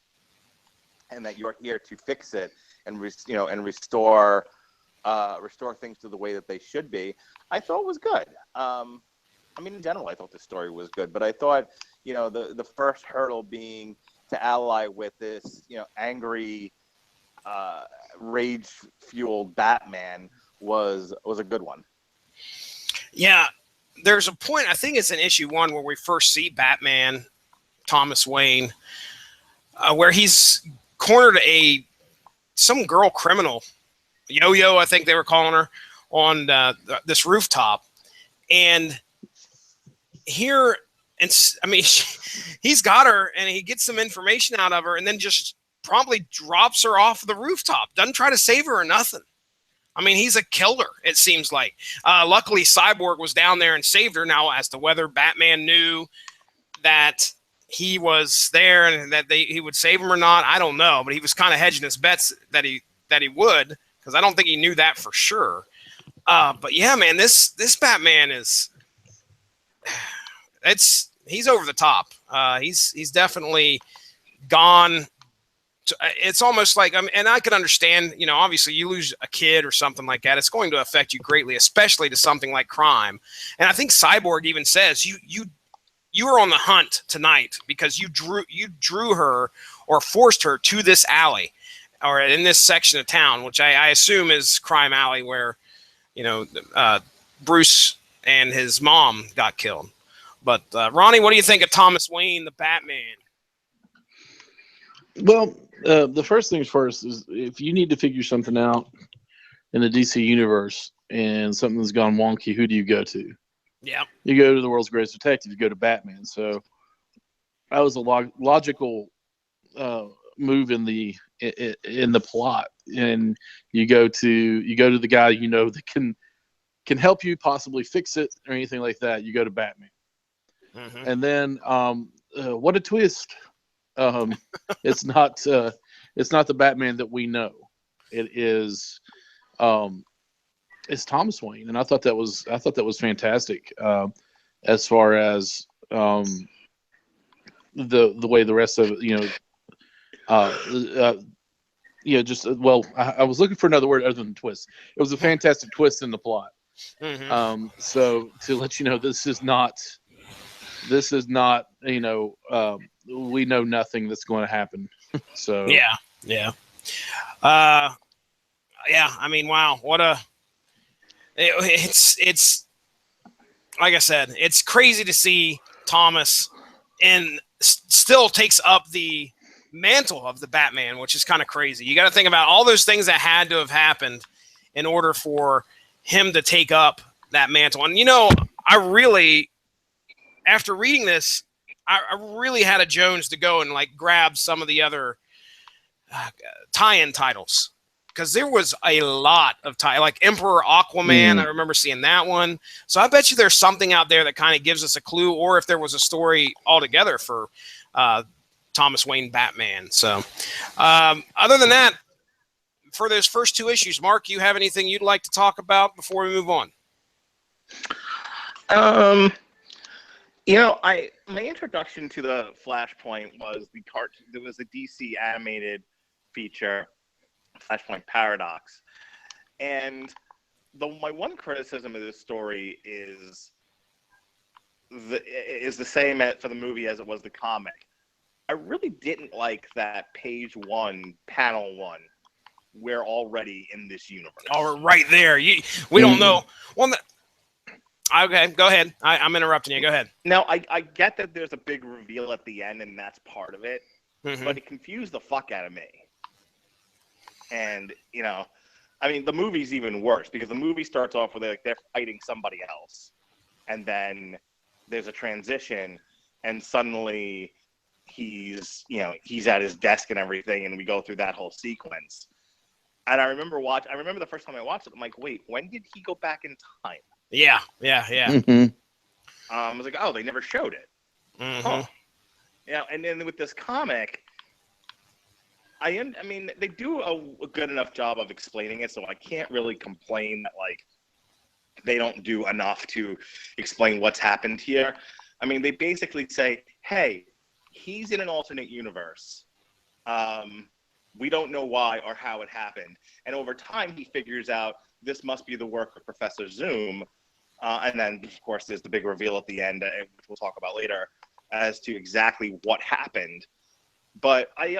and that you're here to fix it and restore things to the way that they should be. I thought was good. In general, I thought the story was good, but I thought, the first hurdle being to ally with this, angry rage-fueled Batman was a good one. Yeah, there's a point, I think it's in issue 1, where we first see Batman, Thomas Wayne, where he's cornered some girl criminal, Yo-Yo, I think they were calling her, on this rooftop. And here, I mean, he's got her, and he gets some information out of her, and then just promptly drops her off the rooftop. Doesn't try to save her or nothing. I mean, he's a killer, it seems like. Luckily, Cyborg was down there and saved her. Now, as to whether Batman knew that he was there and that he would save him or not, I don't know. But he was kind of hedging his bets that he would, because I don't think he knew that for sure. But yeah, man, this Batman is he's over the top. He's definitely gone. It's almost like, and I could understand, obviously you lose a kid or something like that, it's going to affect you greatly, especially to something like crime. And I think Cyborg even says you were on the hunt tonight because you drew her or forced her to this alley or in this section of town, which I assume is Crime Alley, where Bruce and his mom got killed. But Ronnie, what do you think of Thomas Wayne, the Batman? Well, the first things first is, if you need to figure something out in the DC universe and something's gone wonky, who do you go to? Yeah, you go to the world's greatest detective. You go to Batman. So that was a logical move in the plot. And you go to the guy that can help you possibly fix it or anything like that. You go to Batman. Mm-hmm. And then what a twist! It's not the Batman that we know. It is it's Thomas Wayne, and I thought that was fantastic. As far as the way the rest of it, I was looking for another word other than twist. It was a fantastic twist in the plot. Mm-hmm. So to let you know, this is not we know nothing that's going to happen. So yeah. I mean, wow, it's like I said, it's crazy to see Thomas and still takes up the mantle of the Batman, which is kind of crazy. You got to think about all those things that had to have happened in order for him to take up that mantle. And I really, after reading this, I really had a Jones to go and grab some of the other tie-in titles, because there was a lot of like Emperor Aquaman. I remember seeing that one. So I bet you there's something out there that kind of gives us a clue, or if there was a story altogether for Thomas Wayne Batman. So other than that, for those first 2 issues, Mark, you have anything you'd like to talk about before we move on? My introduction to the Flashpoint was there was a DC animated feature, Flashpoint Paradox, and my one criticism of this story is the same for the movie as it was the comic. I really didn't like that page 1, panel 1. We're already in this universe. Oh, right there. We don't know. Well, okay, go ahead. I'm interrupting you. Go ahead. Now, I get that there's a big reveal at the end, and that's part of it, but it confused the fuck out of me. And, the movie's even worse, because the movie starts off with they're fighting somebody else, and then there's a transition, and suddenly he's at his desk and everything, and we go through that whole sequence. And I remember the first time I watched it, I'm like, wait, when did he go back in time? Yeah. Mm-hmm. I was like, oh, they never showed it. Mm-hmm. Huh. And then with this comic, they do a good enough job of explaining it, so I can't really complain that they don't do enough to explain what's happened here. They basically say, hey, he's in an alternate universe. We don't know why or how it happened. And over time, he figures out this must be the work of Professor Zoom. And then, of course, there's the big reveal at the end, which we'll talk about later, as to exactly what happened. But I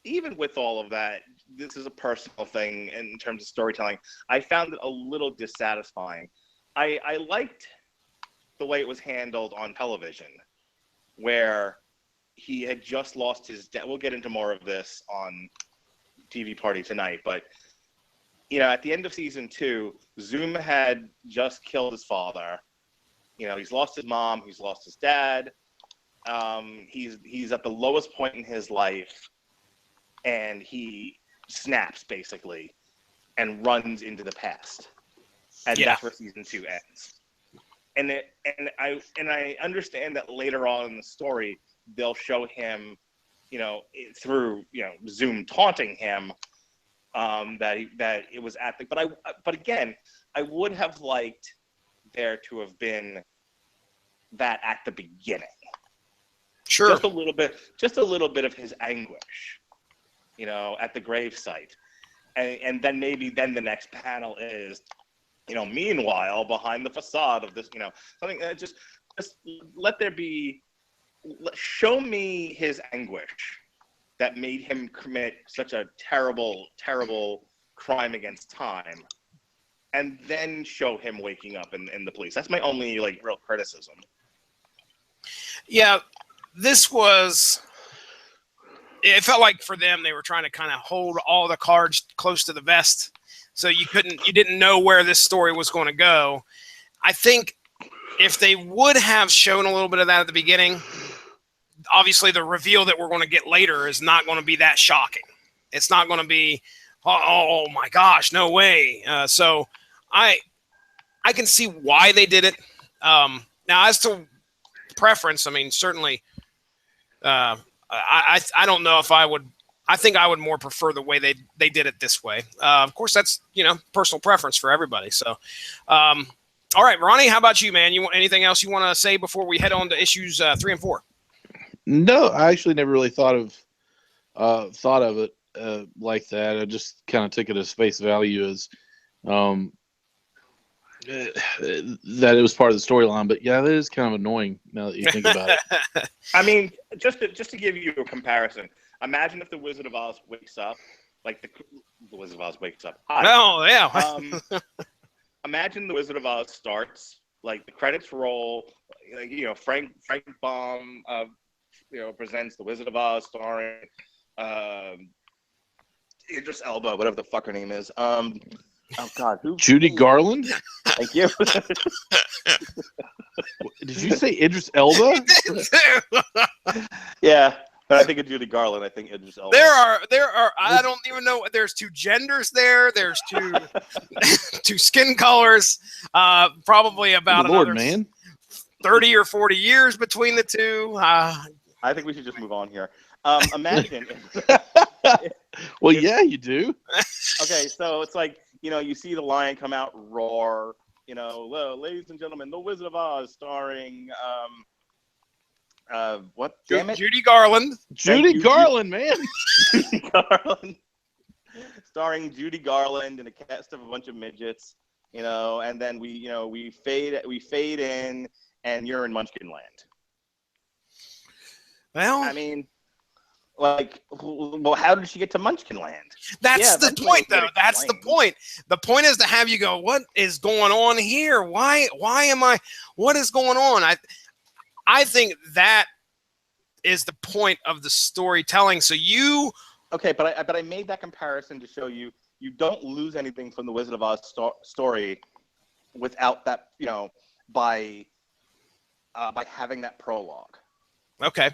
even with all of that, this is a personal thing in terms of storytelling. I found it a little dissatisfying. I liked the way it was handled on television, where he had just lost his dad. We'll get into more of this on TV Party tonight, but at the end of season 2, Zoom had just killed his father. He's lost his mom, he's lost his dad. He's at the lowest point in his life, and he snaps basically and runs into the past, and that's where season 2 ends. And I understand that later on in the story they'll show him, through Zoom taunting him, that it was at the. But again, I would have liked there to have been that at the beginning. Sure. Just a little bit of his anguish, at the gravesite, and then maybe the next panel is, meanwhile behind the facade of this, something that just let there be. Show me his anguish that made him commit such a terrible, terrible crime against time, and then show him waking up in the police. That's my only real criticism. Yeah, it felt like for them they were trying to kind of hold all the cards close to the vest, so you didn't know where this story was going to go. I think if they would have shown a little bit of that at the beginning, obviously the reveal that we're going to get later is not going to be that shocking. It's not going to be, oh my gosh, no way. So I can see why they did it. Now, as to preference, I mean, certainly, I don't know if I would. I think I would more prefer the way they did it this way. Of course, that's personal preference for everybody. So, all right, Ronnie, how about you, man? You want anything else you want to say before we head on to issues 3 and 4? No, I actually never really thought of it like that. I just kind of took it as face value as that it was part of the storyline. But yeah, that is kind of annoying now that you think about it. I mean, just to give you a comparison, imagine if the Wizard of Oz wakes up, like the Wizard of Oz wakes up. Oh yeah. Imagine the Wizard of Oz starts, like the credits roll, Frank Baum presents the Wizard of Oz starring Idris Elba, whatever the fuck her name is. Oh God, who? Judy Garland. Thank you. Did you say Idris Elba? Yeah, but I think of Judy Garland. I think Idris Elba. There are. I don't even know. There's 2 genders there. There's 2 2 skin colors. Probably about Lord, man. 30 or 40 years between the 2. I think we should just move on here. Imagine. Well, yeah, you do. Okay, so it's like, you see the lion come out, roar. Well, ladies and gentlemen, The Wizard of Oz, starring what? Damn it, Judy Garland. Judy Garland, man. Judy Garland. Starring Judy Garland and a cast of a bunch of midgets. And then we fade in, and you're in Munchkin Land. Well, I mean, well, how did she get to Munchkin Land? That's the point, though. That's the point. The point is to have you go, what is going on here? Why am I? What is going on? I think that is the point of the storytelling. So okay, but I made that comparison to show you don't lose anything from the Wizard of Oz story without that, by having that prologue. Okay.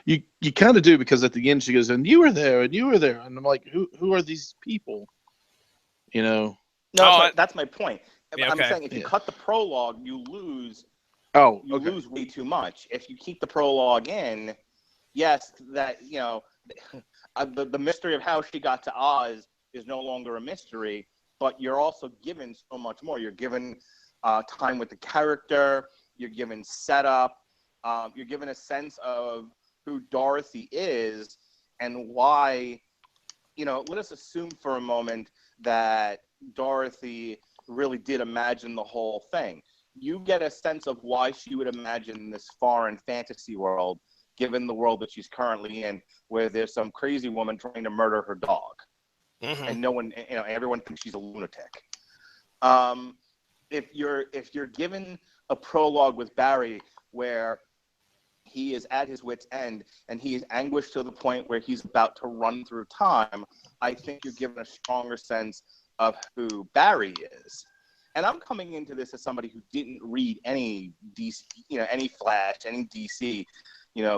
You kind of do, because at the end she goes, and you were there, and I'm like, who are these people? No, that's my point. Yeah, I'm saying if you cut the prologue, you lose. You lose way too much. If you keep the prologue in, yes, that the mystery of how she got to Oz is no longer a mystery, but you're also given so much more. You're given time with the character. You're given setup. You're given a sense of who Dorothy is and why. Let us assume for a moment that Dorothy really did imagine the whole thing. You get a sense of why she would imagine this foreign fantasy world, given the world that she's currently in, where there's some crazy woman trying to murder her dog, and no one, everyone thinks she's a lunatic. If you're given a prologue with Barry where he is at his wit's end and he is anguished to the point where he's about to run through time, I think you're given a stronger sense of who Barry is. And I'm coming into this as somebody who didn't read any DC, any Flash, any DC,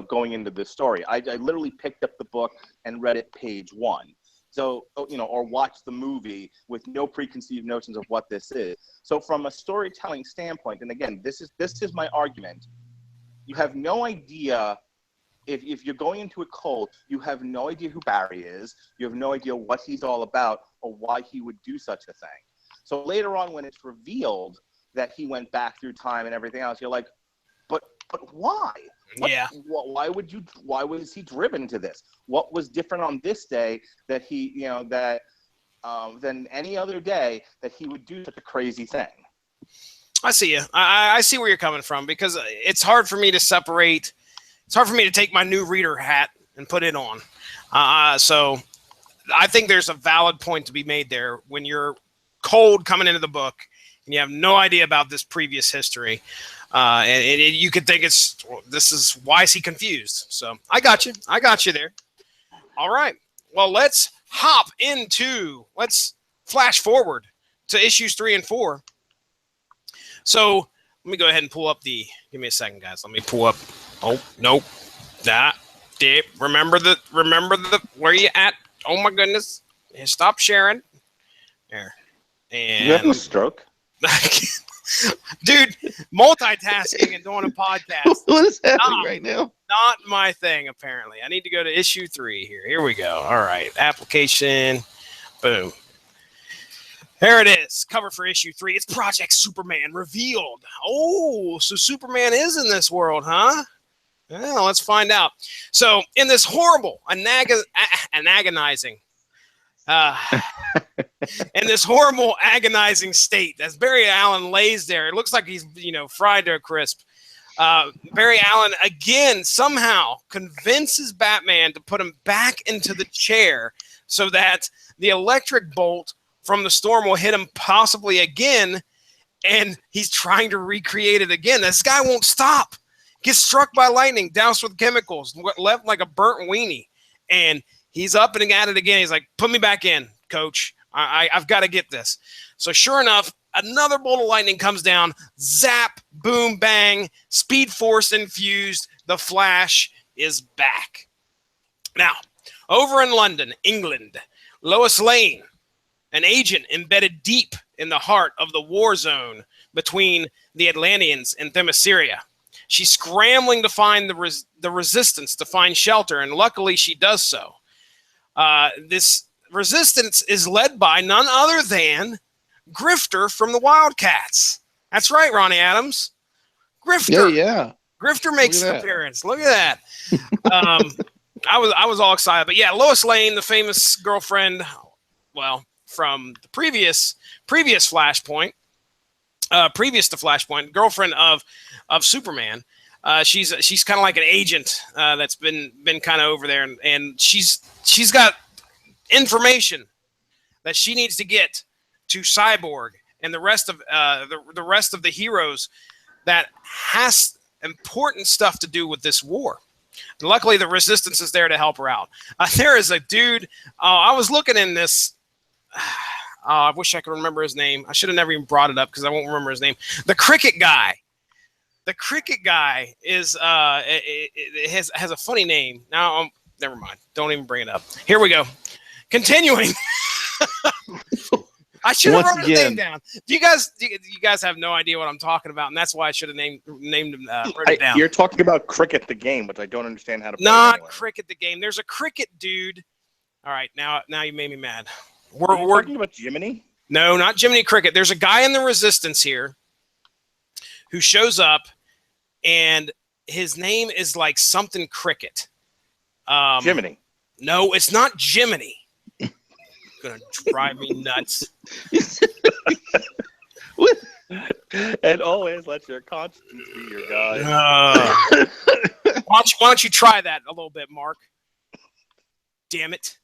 going into this story. I literally picked up the book and read it page 1. So, or watched the movie with no preconceived notions of what this is. So from a storytelling standpoint, and again, this is my argument, you have no idea, if you're going into it cold, you have no idea who Barry is, you have no idea what he's all about or why he would do such a thing. So later on, when it's revealed that he went back through time and everything else, you're like, but why? Why was he driven to this? What was different on this day that he, than any other day that he would do such a crazy thing? I see you. I see where you're coming from, because it's hard for me to separate. It's hard for me to take my new reader hat and put it on. So I think there's a valid point to be made there when you're cold coming into the book and you have no idea about this previous history. And you could think why is he confused? So I got you there. All right. Well, let's flash forward to issues 3 and 4. So let me go ahead and pull up give me a second, guys. Let me pull up. Oh, nope. Remember where you at? Oh my goodness. Stop sharing. There. And you having a stroke? Dude, multitasking and doing a podcast. What is happening right now? Not my thing, apparently. I need to go to issue 3 here. Here we go. All right. Application. Boom. There it is. Cover for issue 3. It's Project Superman revealed. Oh, so Superman is in this world, huh? Well, let's find out. So, in this horrible, agonizing, in this horrible, agonizing state, as Barry Allen lays there, it looks like he's, fried to a crisp. Barry Allen again somehow convinces Batman to put him back into the chair so that the electric bolt from the storm will hit him possibly again, and he's trying to recreate it again. This guy won't stop. Gets struck by lightning, doused with chemicals, left like a burnt weenie, and he's up and at it again. He's like, put me back in, coach. I've got to get this. So sure enough, another bolt of lightning comes down, zap, boom, bang, Speed Force infused. The Flash is back. Now, over in London, England, Lois Lane, an agent embedded deep in the heart of the war zone between the Atlanteans and Themyscira. She's scrambling to find the resistance, to find shelter, and luckily she does so. This resistance is led by none other than Grifter from the Wildcats. That's right, Ronnie Adams. Grifter. Yeah. Grifter makes an appearance. Look at that. I was all excited. But yeah, Lois Lane, the famous girlfriend, from the previous Flashpoint, previous to Flashpoint, girlfriend of Superman. She's kind of like an agent that's been kind of over there, and she's got information that she needs to get to Cyborg and the rest of the heroes that has important stuff to do with this war. And luckily, the Resistance is there to help her out. There is a dude. I was looking in this. I wish I could remember his name. I should have never even brought it up because I won't remember his name. The Cricket Guy. The Cricket Guy is it has a funny name. Now, never mind. Don't even bring it up. Here we go. Continuing. I should have wrote his name down. You guys have no idea what I'm talking about, and that's why I should have named him. Wrote it down. You're talking about Cricket the game, which I don't understand how to play. Not Cricket the game. There's a cricket dude. All right, now you made me mad. We're talking about Jiminy? No, not Jiminy Cricket. There's a guy in the Resistance here who shows up, and his name is like something Cricket. Jiminy. No, it's not Jiminy. Gonna drive me nuts. And always let your conscience be your guide. Why don't you try that a little bit, Mark? Damn it!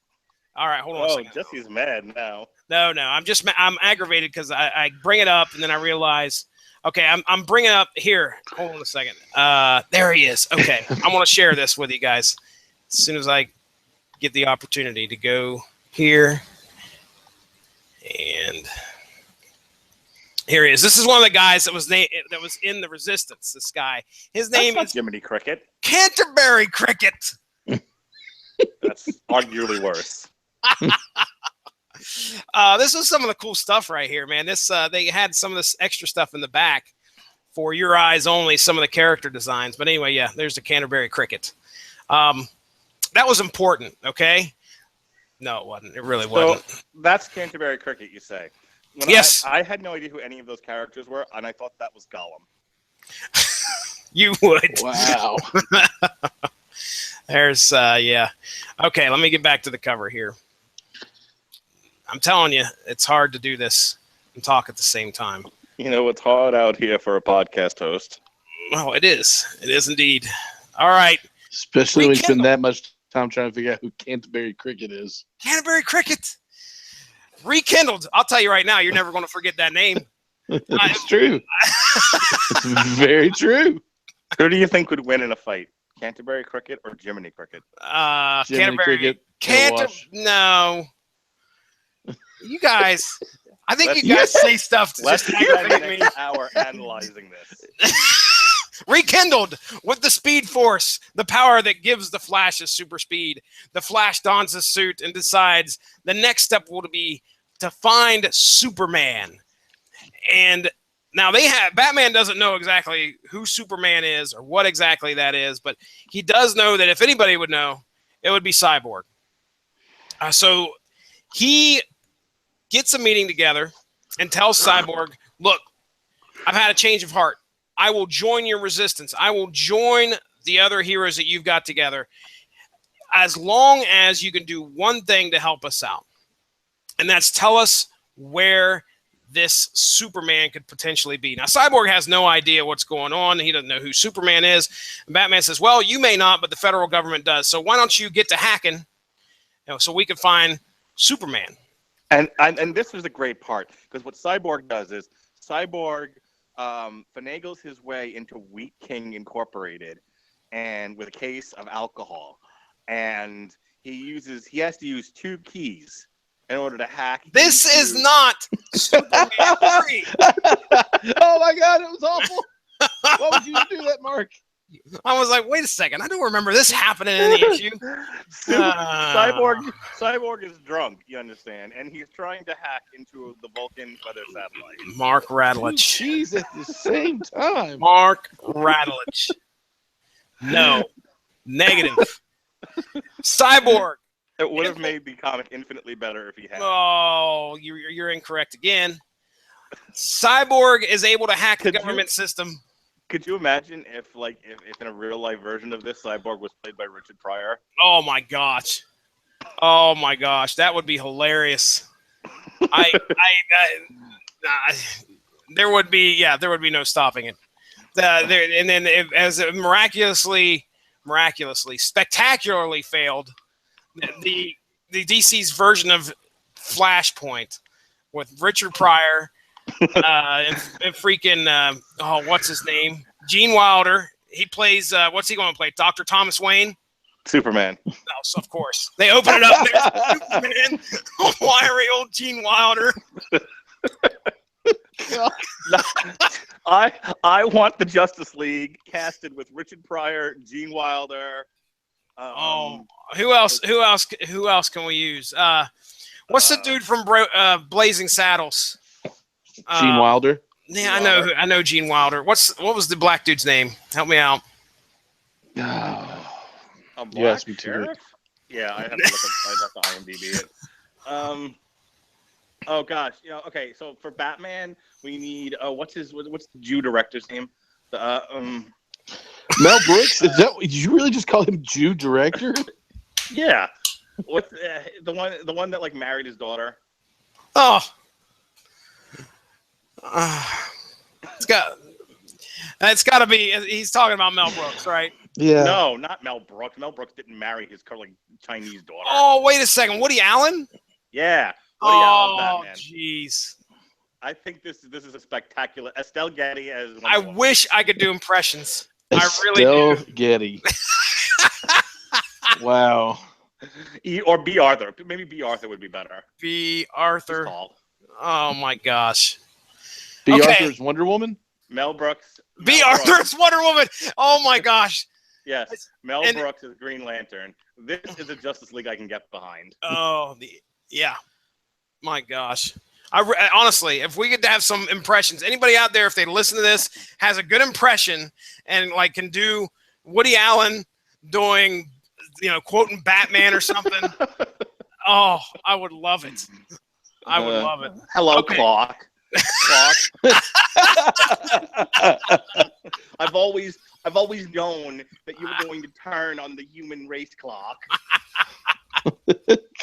All right, hold on a second. Jesse's mad now. No, I'm aggravated because I bring it up and then I realize, okay, I'm bringing up here. Hold on a second. There he is. Okay, I want to share this with you guys as soon as I get the opportunity to go here. And here he is. This is one of the guys that was in the Resistance. This guy. His name is Jiminy Cricket. Canterbury Cricket. That's arguably worse. This is some of the cool stuff right here, man. This they had some of this extra stuff in the back for your eyes only. Some of the character designs, but anyway, yeah. There's the Canterbury Cricket. That was important. Okay. No, it wasn't. It really wasn't. So that's Canterbury Cricket, you say? Yes. I had no idea who any of those characters were, and I thought that was Gollum. You would. Wow. There's, yeah. Okay, let me get back to the cover here. I'm telling you, it's hard to do this and talk at the same time. You know, it's hard out here for a podcast host. Oh, it is. It is indeed. All right. Especially when you spend that much time trying to figure out who Canterbury Cricket is. Canterbury Cricket. Rekindled. I'll tell you right now, you're never going to forget that name. It's true. It's very true. Who do you think would win in a fight? Canterbury Cricket or Jiminy Cricket? Canterbury Cricket. No. You guys, I think you guys say stuff to Let's just spend the aggravate me. next hour analyzing this. Rekindled with the Speed Force, the power that gives the Flash his super speed. The Flash dons his suit and decides the next step will be to find Superman. And now Batman doesn't know exactly who Superman is or what exactly that is, but he does know that if anybody would know, it would be Cyborg. So he gets a meeting together and tells Cyborg, look, I've had a change of heart. I will join your Resistance. I will join the other heroes that you've got together as long as you can do one thing to help us out. And that's tell us where this Superman could potentially be. Now, Cyborg has no idea what's going on. He doesn't know who Superman is. And Batman says, well, you may not, but the federal government does. So why don't you get to hacking so we can find Superman? And this was a great part, because what Cyborg does is Cyborg finagles his way into Wheat King Incorporated and with a case of alcohol. And he has to use 2 keys in order to hack. This is not Superman 3. Oh my God, it was awful. Why would you do that, Mark? I was like, wait a second. I don't remember this happening in the issue. Cyborg is drunk, you understand, and he's trying to hack into the Vulcan weather satellite. Mark Radulich. Jeez, at the same time. Mark Radulich. No. Negative. Cyborg. It would have made the comic infinitely better if he had. Oh, you're incorrect again. Cyborg is able to hack the government system. Could you imagine if in a real life version of this, Cyborg was played by Richard Pryor? Oh my gosh. Oh my gosh, that would be hilarious. There would be no stopping it. And then as it miraculously, spectacularly failed, the DC's version of Flashpoint with Richard Pryor and freaking what's his name? Gene Wilder. He plays what's he going to play? Dr. Thomas Wayne? Superman. No, so of course. They open it up. There's Superman. Wiry old Gene Wilder. I want the Justice League casted with Richard Pryor, Gene Wilder. Who else can we use? What's the dude from Blazing Saddles? Gene Wilder. Yeah, I know Gene Wilder. What was the black dude's name? Help me out. Yes, me too. Yeah, I have to look at IMDb it. Oh gosh, okay. So for Batman, we need what's the Jew director's name? Mel Brooks. Did you really just call him Jew director? Yeah. What's the one that married his daughter? Oh. It's got to be. He's talking about Mel Brooks, right? Yeah. No, not Mel Brooks. Mel Brooks didn't marry his like Chinese daughter. Oh, wait a second. Woody Allen? Yeah. Woody Allen, Batman. Jeez. I think this is a spectacular. Estelle Getty as Wonder I Woman. wish I could do impressions. I Estelle really do. Getty. Wow. Or B. Arthur. Maybe B. Arthur would be better. B. Arthur. He's tall. Oh my gosh. B. Okay. Arthur's Wonder Woman? Mel Brooks. B. Arthur's Wonder Woman. Oh my gosh. Yes. Mel Brooks is Green Lantern. This is a Justice League I can get behind. Oh, yeah. My gosh. Honestly, if we could have some impressions, anybody out there, if they listen to this, has a good impression and like can do Woody Allen doing, quoting Batman or something. Oh, I would love it. I would love it. Hello, Clock. Clock. I've always known that you were going to turn on the human race, Clock.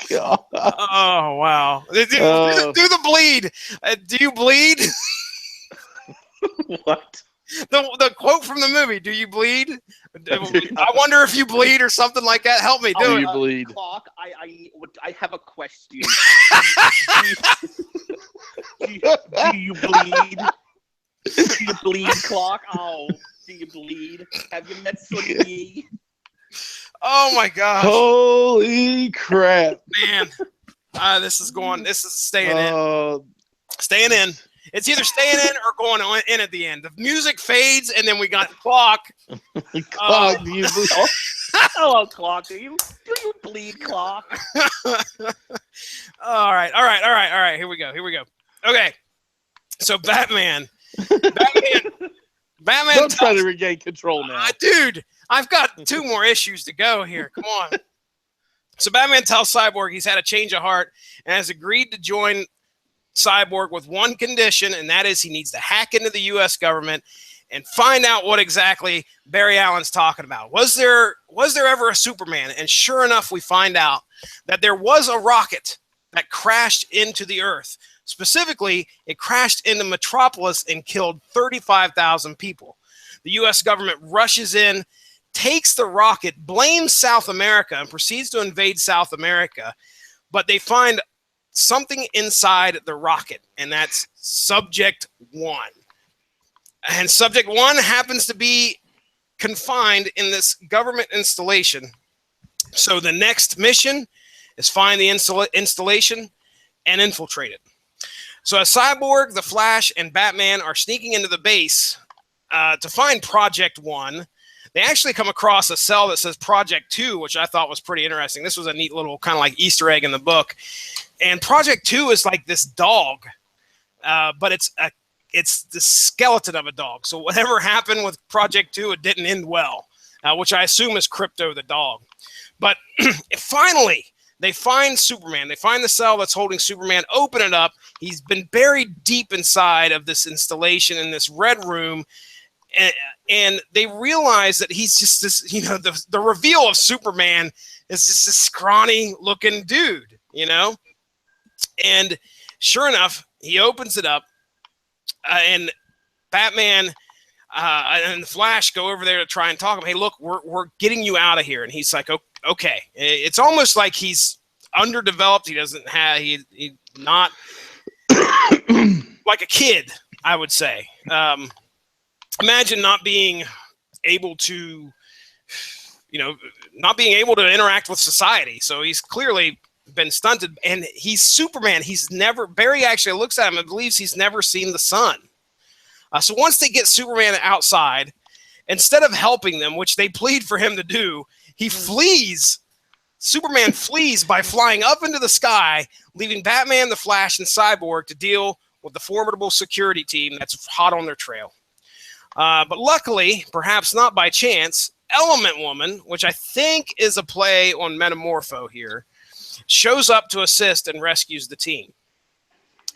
God. Oh wow! Do the bleed. Do you bleed? What? The quote from the movie. Do you bleed? I wonder if you bleed or something like that. Help me. Do you bleed? Clock. I have a question. Do you bleed? Do you bleed, Clock? Oh, do you bleed? Have you met Sunny? Oh my gosh! Holy crap, man! This is staying in. Staying in. It's either staying in or going in at the end. The music fades, and then we got Clock. Clock, do you bleed? Hello, Clock. Do you bleed, Clock? All right. Here we go. Okay. So Batman. Don't try to regain control now. Dude, I've got 2 more issues to go here. Come on. So Batman tells Cyborg he's had a change of heart and has agreed to join Cyborg with one condition, and that is he needs to hack into the U.S. government and find out what exactly Barry Allen's talking about. Was there ever a Superman? And sure enough, we find out that there was a rocket that crashed into the Earth. Specifically, it crashed into Metropolis and killed 35,000 people. The U.S. government rushes in, takes the rocket, blames South America, and proceeds to invade South America. But they find something inside the rocket, and that's Subject 1. And Subject 1 happens to be confined in this government installation. So the next mission is find the installation and infiltrate it. So as Cyborg, the Flash, and Batman are sneaking into the base to find Project 1, they actually come across a cell that says Project 2, which I thought was pretty interesting. This was a neat little kind of like Easter egg in the book. And Project 2 is like this dog, but it's the skeleton of a dog. So whatever happened with Project 2, it didn't end well, which I assume is Crypto the dog. But finally, they find Superman. They find the cell that's holding Superman, open it up. He's been buried deep inside of this installation in this red room. And they realize that he's just this, the reveal of Superman is just this scrawny looking dude, And sure enough, he opens it up and Batman and the Flash go over there to try and talk to him. Hey, look, we're getting you out of here. And he's like, okay. It's almost like he's underdeveloped. He doesn't have, he's not like a kid, I would say. Imagine not being able to, not being able to interact with society. So he's clearly been stunted, and he's Superman. Barry actually looks at him and believes he's never seen the sun. So once they get Superman outside, instead of helping them, which they plead for him to do, he flees. Superman flees by flying up into the sky, leaving Batman, the Flash, and Cyborg to deal with the formidable security team that's hot on their trail. But luckily, perhaps not by chance, Element Woman, which I think is a play on Metamorpho here, shows up to assist and rescues the team.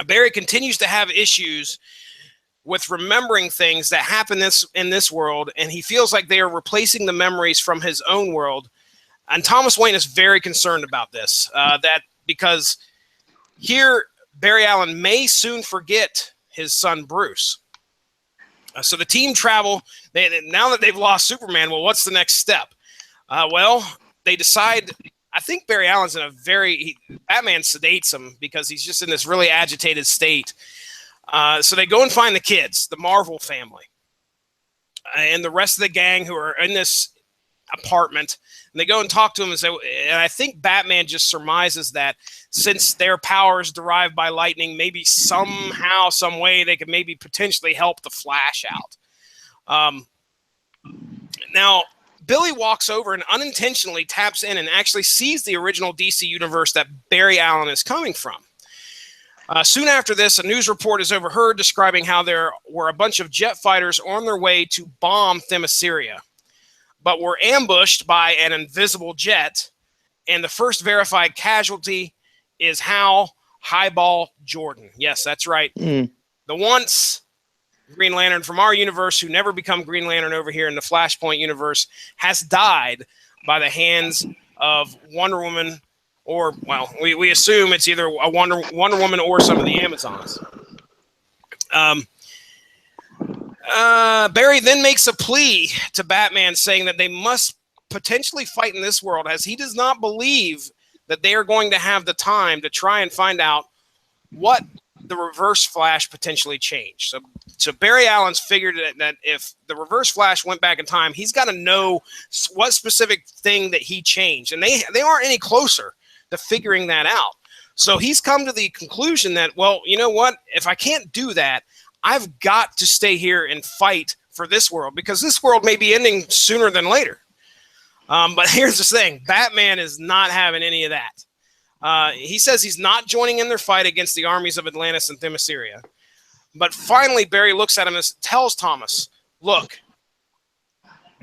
Barry continues to have issues with remembering things that happen in this world, and he feels like they are replacing the memories from his own world. And Thomas Wayne is very concerned about this, because here Barry Allen may soon forget his son Bruce. So the team travel. Now that they've lost Superman, well, what's the next step? Well, they decide. I think Barry Allen's in a Batman sedates him because he's just in this really agitated state. So they go and find the kids, the Marvel family, and the rest of the gang who are in this apartment. And they go and talk to him and I think Batman just surmises that since their powers derived by lightning, maybe somehow, some way, they could maybe potentially help the Flash out. Now, Billy walks over and unintentionally taps in and actually sees the original DC universe that Barry Allen is coming from. Soon after this, a news report is overheard describing how there were a bunch of jet fighters on their way to bomb Themyscira, but were ambushed by an invisible jet, and the first verified casualty is Hal Highball Jordan. Yes, that's right. The once Green Lantern from our universe, who never become Green Lantern over here in the Flashpoint universe, has died by the hands of Wonder Woman, or, well, we assume it's either a Wonder Woman or some of the Amazons. Barry then makes a plea to Batman saying that they must potentially fight in this world, as he does not believe that they are going to have the time to try and find out what the Reverse Flash potentially changed. So Barry Allen's figured that if the Reverse Flash went back in time, he's got to know what specific thing that he changed. And they aren't any closer to figuring that out. So he's come to the conclusion that, well, you know what? If I can't do that, I've got to stay here and fight for this world, because this world may be ending sooner than later. But here's the thing. Batman is not having any of that. He says he's not joining in their fight against the armies of Atlantis and Themyscira. But finally, Barry looks at him and tells Thomas, look,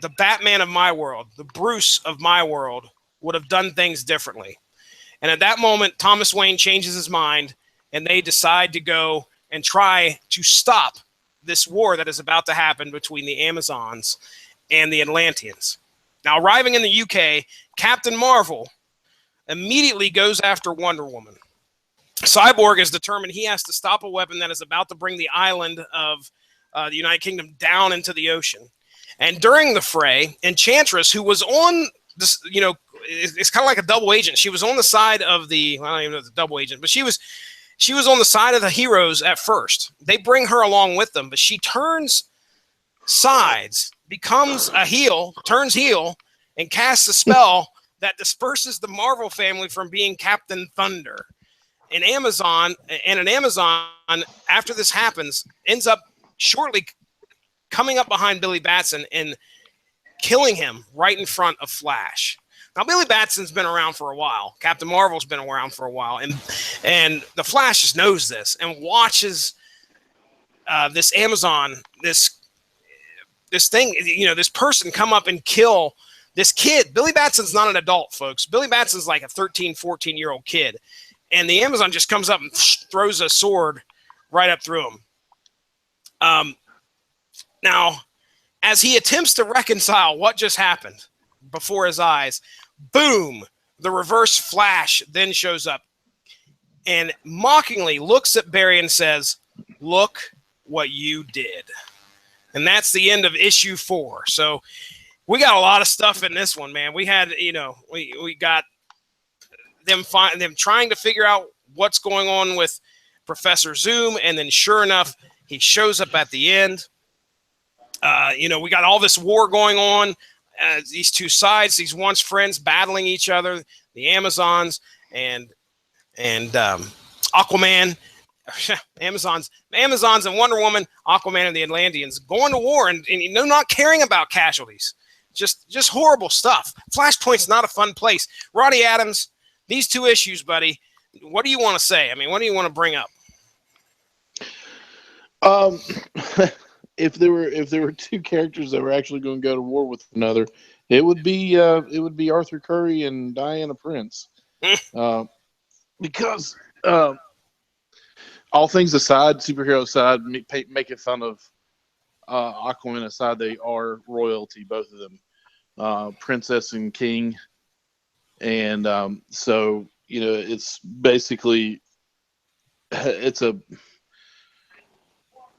the Batman of my world, the Bruce of my world, would have done things differently. And at that moment, Thomas Wayne changes his mind, and they decide to go and try to stop this war that is about to happen between the Amazons and the Atlanteans. Now, arriving in the UK, Captain Marvel immediately goes after Wonder Woman. Cyborg is determined he has to stop a weapon that is about to bring the island of the United Kingdom down into the ocean. And during the fray, Enchantress, who was on this, it's kind of like a double agent. She was on the side of the, I don't even know the double agent, but she was on the side of the heroes at first. They bring her along with them, but she turns sides, becomes a heel, turns heel, and casts a spell that disperses the Marvel family from being Captain Thunder. An Amazon, after this happens, ends up shortly coming up behind Billy Batson and killing him right in front of Flash. Now, Billy Batson's been around for a while. Captain Marvel's been around for a while. And the Flash just knows this and watches this Amazon, this thing, this person come up and kill this kid. Billy Batson's not an adult, folks. Billy Batson's like a 13, 14-year-old kid. And the Amazon just comes up and throws a sword right up through him. Now, as he attempts to reconcile what just happened before his eyes, boom, the Reverse Flash then shows up and mockingly looks at Barry and says, "Look what you did." And that's the end of issue 4. So we got a lot of stuff in this one, man. We had, we got them trying to figure out what's going on with Professor Zoom, and then sure enough, he shows up at the end. We got all this war going on. These two sides, these once friends battling each other, the Amazons and Aquaman, Amazons and Wonder Woman, Aquaman and the Atlanteans going to war and not caring about casualties. Just horrible stuff. Flashpoint's not a fun place. Roddy Adams, these 2 issues, buddy, what do you want to say? I mean, what do you want to bring up? If there were 2 characters that were actually going to go to war with another, it would be Arthur Curry and Diana Prince, because all things aside, superhero aside, making fun of Aquaman aside, they are royalty, both of them, princess and king, and so it's basically it's a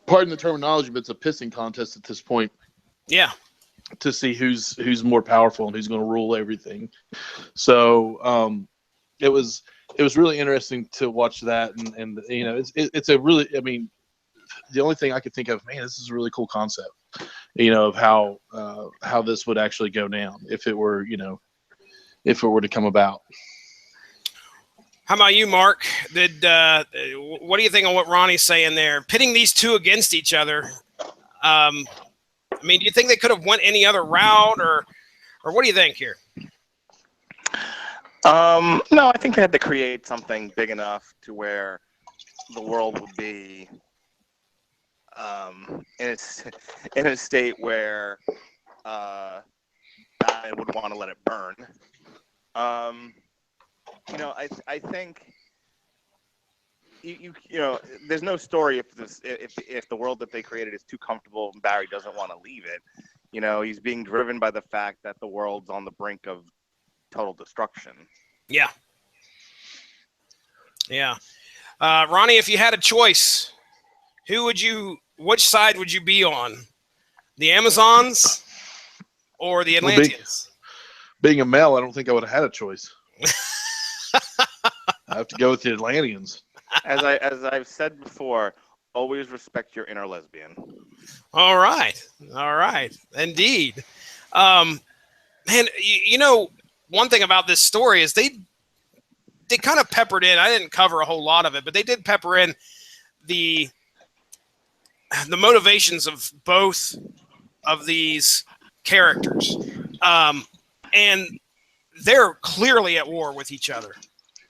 pardon the terminology, but it's a pissing contest at this point. Yeah. To see who's more powerful and who's going to rule everything. So it was really interesting to watch that, and you know, it's a really, I mean, the only thing I could think of, man, this is a really cool concept, you know, of how this would actually go down if it were, you know, if it were to come about. How about you, Mark? What do you think of what Ronnie's saying there? Pitting these two against each other. I mean, do you think they could have went any other route, or what do you think here? No, I think they had to create something big enough to where the world would be in a state where I would want to let it burn. You know, I think you know, there's no story if the world that they created is too comfortable and Barry doesn't want to leave it. You know, he's being driven by the fact that the world's on the brink of total destruction. Yeah. Yeah. Ronnie, if you had a choice, which side would you be on? The Amazons or the Atlanteans? Being a male, I don't think I would have had a choice. I have to go with the Atlanteans. As I've said before, always respect your inner lesbian. All right. Indeed. Man, you know, one thing about this story is they kind of peppered in. I didn't cover a whole lot of it, but they did pepper in the motivations of both of these characters, and they're clearly at war with each other.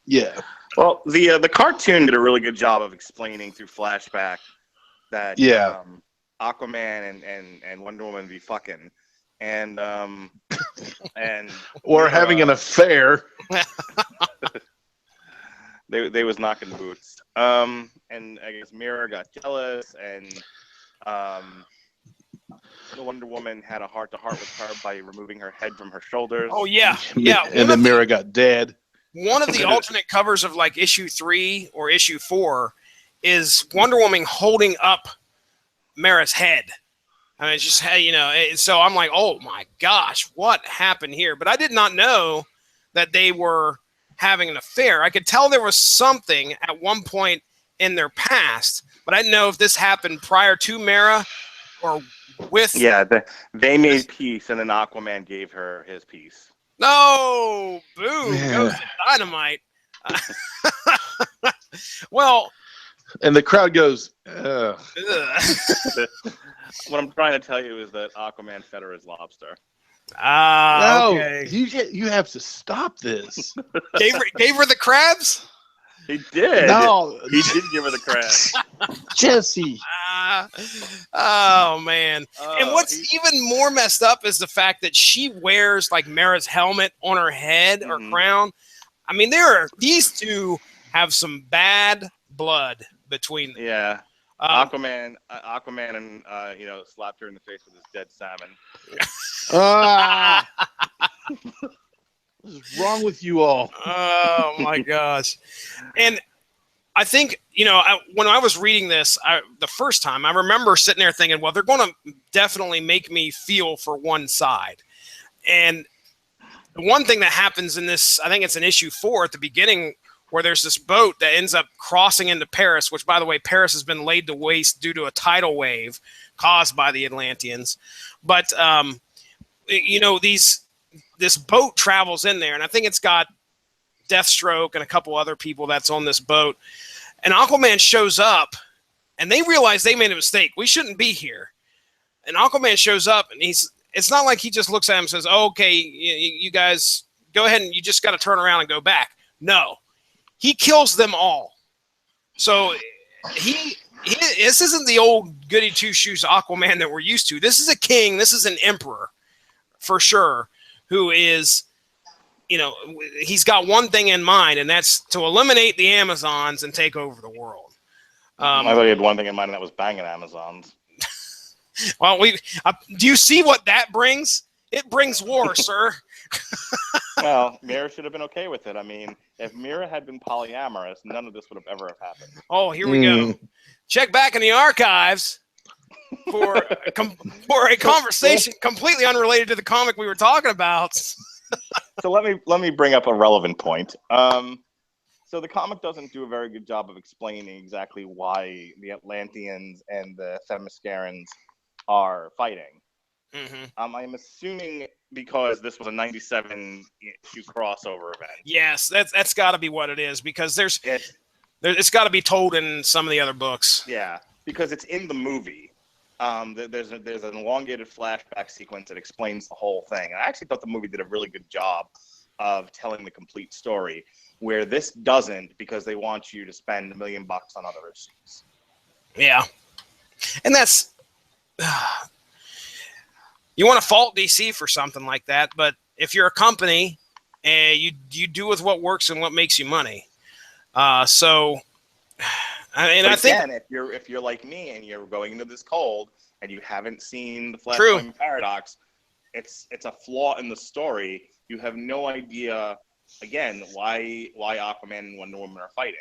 Yeah. Well, the cartoon did a really good job of explaining through flashback that Aquaman and Wonder Woman be fucking, and or having an affair. They was knocking boots. And I guess Mira got jealous, and the Wonder Woman had a heart-to-heart with her by removing her head from her shoulders. Oh yeah, yeah. And then Mira got dead. One of the alternate covers of like issue 3 or issue 4 is Wonder Woman holding up Mara's head. I mean, it's just, you know, so I'm like, oh my gosh, what happened here? But I did not know that they were having an affair. I could tell there was something at one point in their past, but I didn't know if this happened prior to Mara or with. Yeah, they made peace, and then Aquaman gave her his piece. No, boom, goes the dynamite. Well, and the crowd goes, ugh. What I'm trying to tell you is that Aquaman fed her his lobster. Okay. You have to stop this. Gave her the crabs? He did. No, he did give her the crabs. Jesse. Oh man. And what's even more messed up is the fact that she wears like Mara's helmet on her head or crown. I mean, these two have some bad blood between them. Yeah. Aquaman and you know, slapped her in the face with his dead salmon. What is wrong with you all? Oh my gosh. And I think, you know, when I was reading this the first time, I remember sitting there thinking, well, they're going to definitely make me feel for one side. And the one thing that happens in this, I think it's in issue 4 at the beginning, where there's this boat that ends up crossing into Paris, which, by the way, Paris has been laid to waste due to a tidal wave caused by the Atlanteans. But, you know, this boat travels in there, and I think it's got Deathstroke and a couple other people that's on this boat. And Aquaman shows up, and they realize they made a mistake. We shouldn't be here. And Aquaman shows up, and it's not like he just looks at him and says, oh, okay, you guys go ahead and you just got to turn around and go back. No. He kills them all. So this isn't the old goody two-shoes Aquaman that we're used to. This is a king. This is an emperor for sure, who is, you know, he's got one thing in mind, and that's to eliminate the Amazons and take over the world. I thought he had one thing in mind, and that was banging Amazons. Well, do you see what that brings? It brings war, sir. Well, Mira should have been okay with it. I mean, if Mira had been polyamorous, none of this would have ever happened. Oh, here we go. Check back in the archives. for a conversation completely unrelated to the comic we were talking about. So let me bring up a relevant point. So the comic doesn't do a very good job of explaining exactly why the Atlanteans and the Themyscirans are fighting. Mm-hmm. I'm assuming because this was a 97 issue crossover event. Yes, that's got to be what it is, because it's got to be told in some of the other books. Yeah, because it's in the movie. There's an elongated flashback sequence that explains the whole thing. I actually thought the movie did a really good job of telling the complete story, where this doesn't, because they want you to spend $1 million on other issues. Yeah, and that's you want to fault DC for something like that, but if you're a company and you do with what works and what makes you money, I think if you're like me and you're going into this cold and you haven't seen the Flashpoint Paradox, it's a flaw in the story. You have no idea, again, why Aquaman and Wonder Woman are fighting.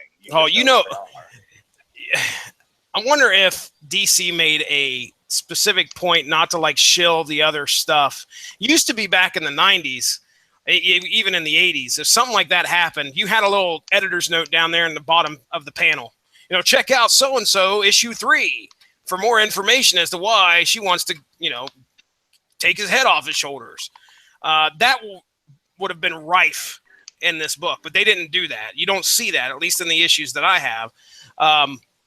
I wonder if DC made a specific point not to like shill the other stuff. It used to be back in the 90s, even in the 80s, if something like that happened, you had a little editor's note down there in the bottom of the panel. Check out so-and-so issue 3 for more information as to why she wants to, take his head off his shoulders. That would have been rife in this book, but they didn't do that. You don't see that, at least in the issues that I have.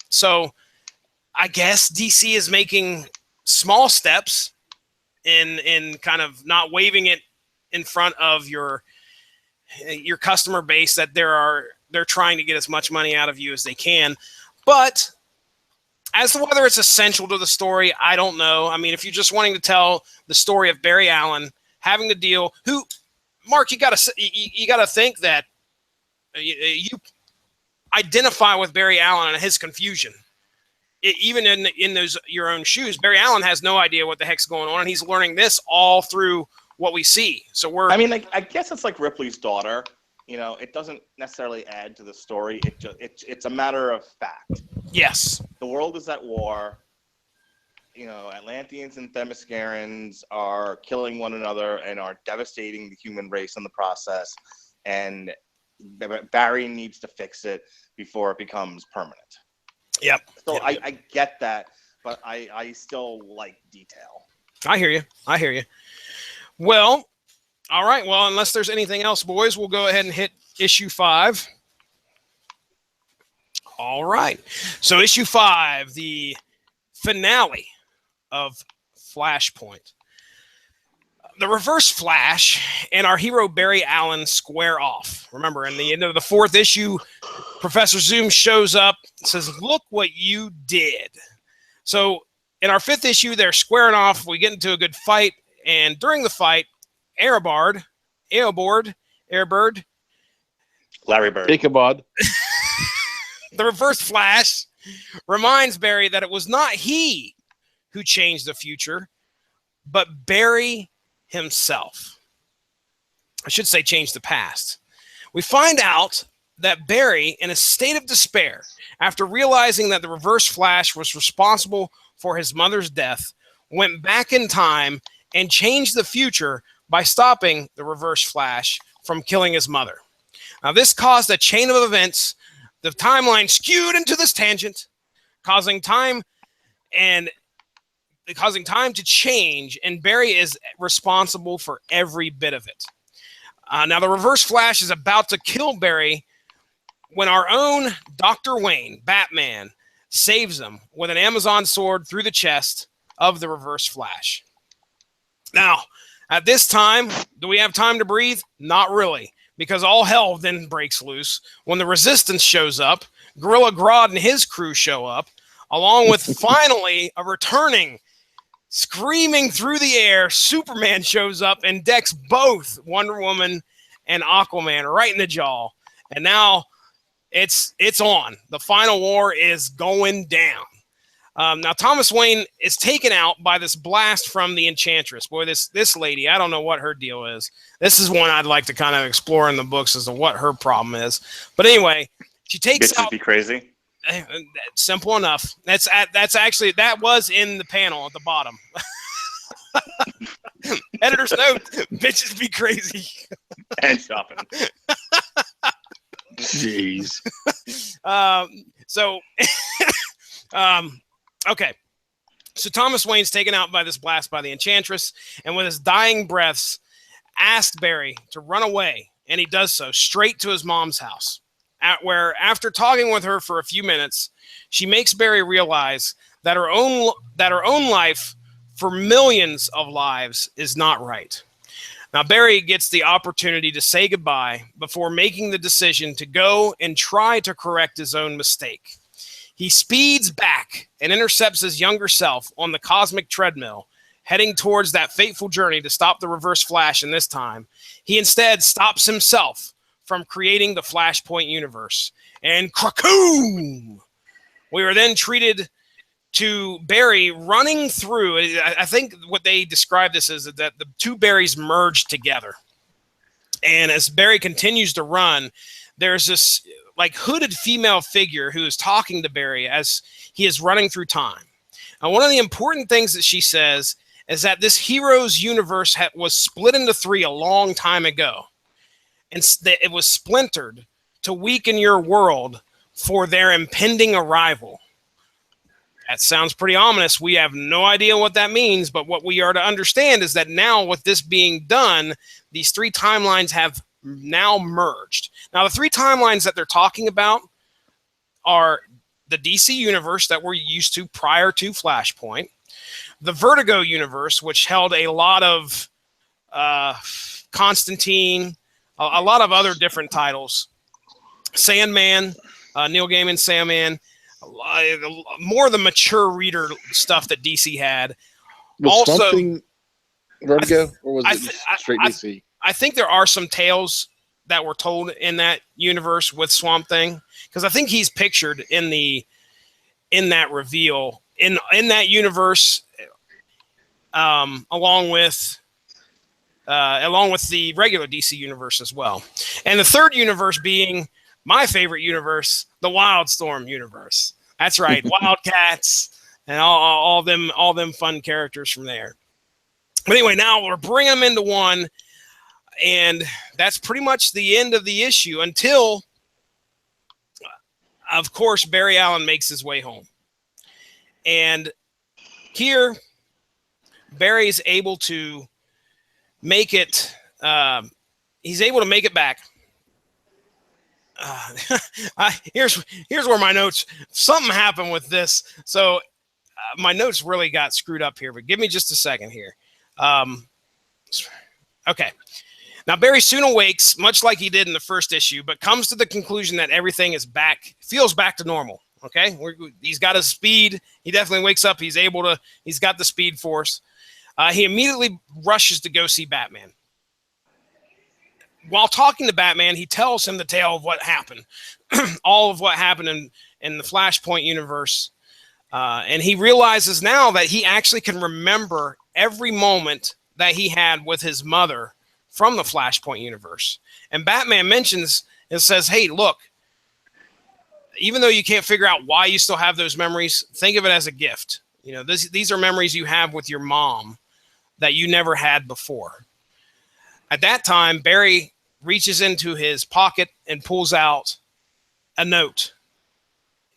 So I guess DC is making small steps in kind of not waving it in front of your customer base that they're trying to get as much money out of you as they can. But as to whether it's essential to the story, I don't know. I mean, if you're just wanting to tell the story of Barry Allen having to deal, Mark, you gotta think that you identify with Barry Allen and his confusion. Even in those your own shoes, Barry Allen has no idea what the heck's going on, and he's learning this all through what we see. So I guess it's like Ripley's daughter. It doesn't necessarily add to the story. It's a matter of fact. Yes. The world is at war. Atlanteans and Themyscirans are killing one another and are devastating the human race in the process. And Barry needs to fix it before it becomes permanent. Yep. So I get that, but I still like detail. I hear you. Well, all right. Well, unless there's anything else, boys, we'll go ahead and hit issue 5. All right. So issue 5, the finale of Flashpoint. The Reverse Flash and our hero Barry Allen square off. Remember, in the end of the 4th issue, Professor Zoom shows up and says, "Look what you did." So in our 5th issue, they're squaring off. We get into a good fight. And during the fight, Larry Bird, Ichabod. The Reverse Flash reminds Barry that it was not he who changed the future, but Barry himself. I should say changed the past. We find out that Barry, in a state of despair, after realizing that the Reverse Flash was responsible for his mother's death, went back in time and changed the future by stopping the Reverse Flash from killing his mother. Now, this caused a chain of events. The timeline skewed into this tangent, causing time to change, and Barry is responsible for every bit of it. Now, the Reverse Flash is about to kill Barry when our own Dr. Wayne, Batman, saves him with an Amazon sword through the chest of the Reverse Flash. Now, at this time, do we have time to breathe? Not really, because all hell then breaks loose when the Resistance shows up, Gorilla Grodd and his crew show up, along with finally a returning, screaming through the air, Superman shows up and decks both Wonder Woman and Aquaman right in the jaw. And now it's on. The final war is going down. Now, Thomas Wayne is taken out by this blast from the Enchantress. Boy, this lady, I don't know what her deal is. This is one I'd like to kind of explore in the books as to what her problem is. But anyway, she takes Bitches out... be crazy? Simple enough. That's actually, that was in the panel at the bottom. Editor's note: bitches be crazy. And shopping. Jeez. Okay. So Thomas Wayne's taken out by this blast by the Enchantress, and with his dying breaths, asked Barry to run away, and he does so straight to his mom's house, where, after talking with her for a few minutes, she makes Barry realize that her own life for millions of lives is not right. Now, Barry gets the opportunity to say goodbye before making the decision to go and try to correct his own mistake. He speeds back and intercepts his younger self on the cosmic treadmill, heading towards that fateful journey to stop the Reverse Flash. And this time, he instead stops himself from creating the Flashpoint universe. And krakoom! We are then treated to Barry running through. I think what they describe this as that the two Barrys merged together. And as Barry continues to run, there's this like hooded female figure who is talking to Barry as he is running through time. Now, one of the important things that she says is that this hero's universe was split into three a long time ago. And that it was splintered to weaken your world for their impending arrival. That sounds pretty ominous. We have no idea what that means, but what we are to understand is that now, with this being done, these three timelines have now merged. Now, the three timelines that they're talking about are the DC universe that we're used to prior to Flashpoint, the Vertigo universe, which held a lot of Constantine, a lot of other different titles, Sandman, Neil Gaiman's Sandman, more of the mature reader stuff that DC had. Was also, something Vertigo, or was it straight DC? I think there are some tales that were told in that universe with Swamp Thing, because I think he's pictured in that reveal in that universe, along with the regular DC universe as well. And the third universe being my favorite universe, the Wildstorm universe. That's right, Wildcats and all them fun characters from there. But anyway, now we're bringing them into one. And that's pretty much the end of the issue until, of course, Barry Allen makes his way home. And here, Barry's able to make it. He's able to make it back. Here's where my notes. Something happened with this, so my notes really got screwed up here. But give me just a second here. Okay. Now, Barry soon awakes, much like he did in the first issue, but comes to the conclusion that everything is feels back to normal. Okay, he's got his speed. He definitely wakes up. He's got the speed force. He immediately rushes to go see Batman. While talking to Batman, he tells him the tale of what happened, all of what happened in the Flashpoint universe. And he realizes now that he actually can remember every moment that he had with his mother from the Flashpoint universe. And Batman mentions and says, hey, look, even though you can't figure out why you still have those memories, think of it as a gift. You know, these are memories you have with your mom that you never had before. At that time, Barry reaches into his pocket and pulls out a note.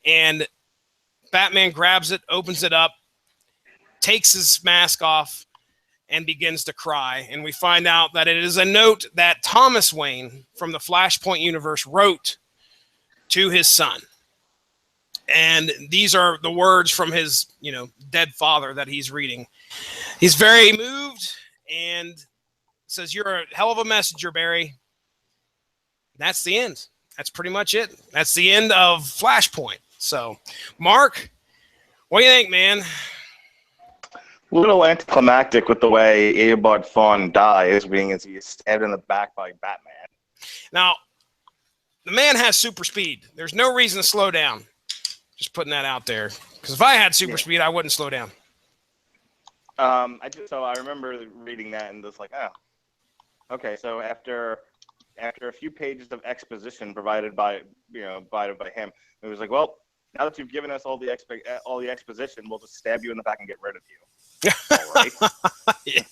And Batman grabs it, opens it up, takes his mask off, and begins to cry. And we find out that it is a note that Thomas Wayne from the Flashpoint universe wrote to his son. And these are the words from his, dead father that he's reading. He's very moved and says, you're a hell of a messenger, Barry. That's the end. That's pretty much it. That's the end of Flashpoint. So, Mark, what do you think, man? A little anticlimactic with the way Eobard Thawne dies, being as he is stabbed in the back by Batman. Now, the man has super speed. There's no reason to slow down. Just putting that out there. Because if I had super speed, I wouldn't slow down. I remember reading that and just like, oh, okay. So after a few pages of exposition provided by him, it was like, well, now that you've given us all the exposition, we'll just stab you in the back and get rid of you. All right. Yeah.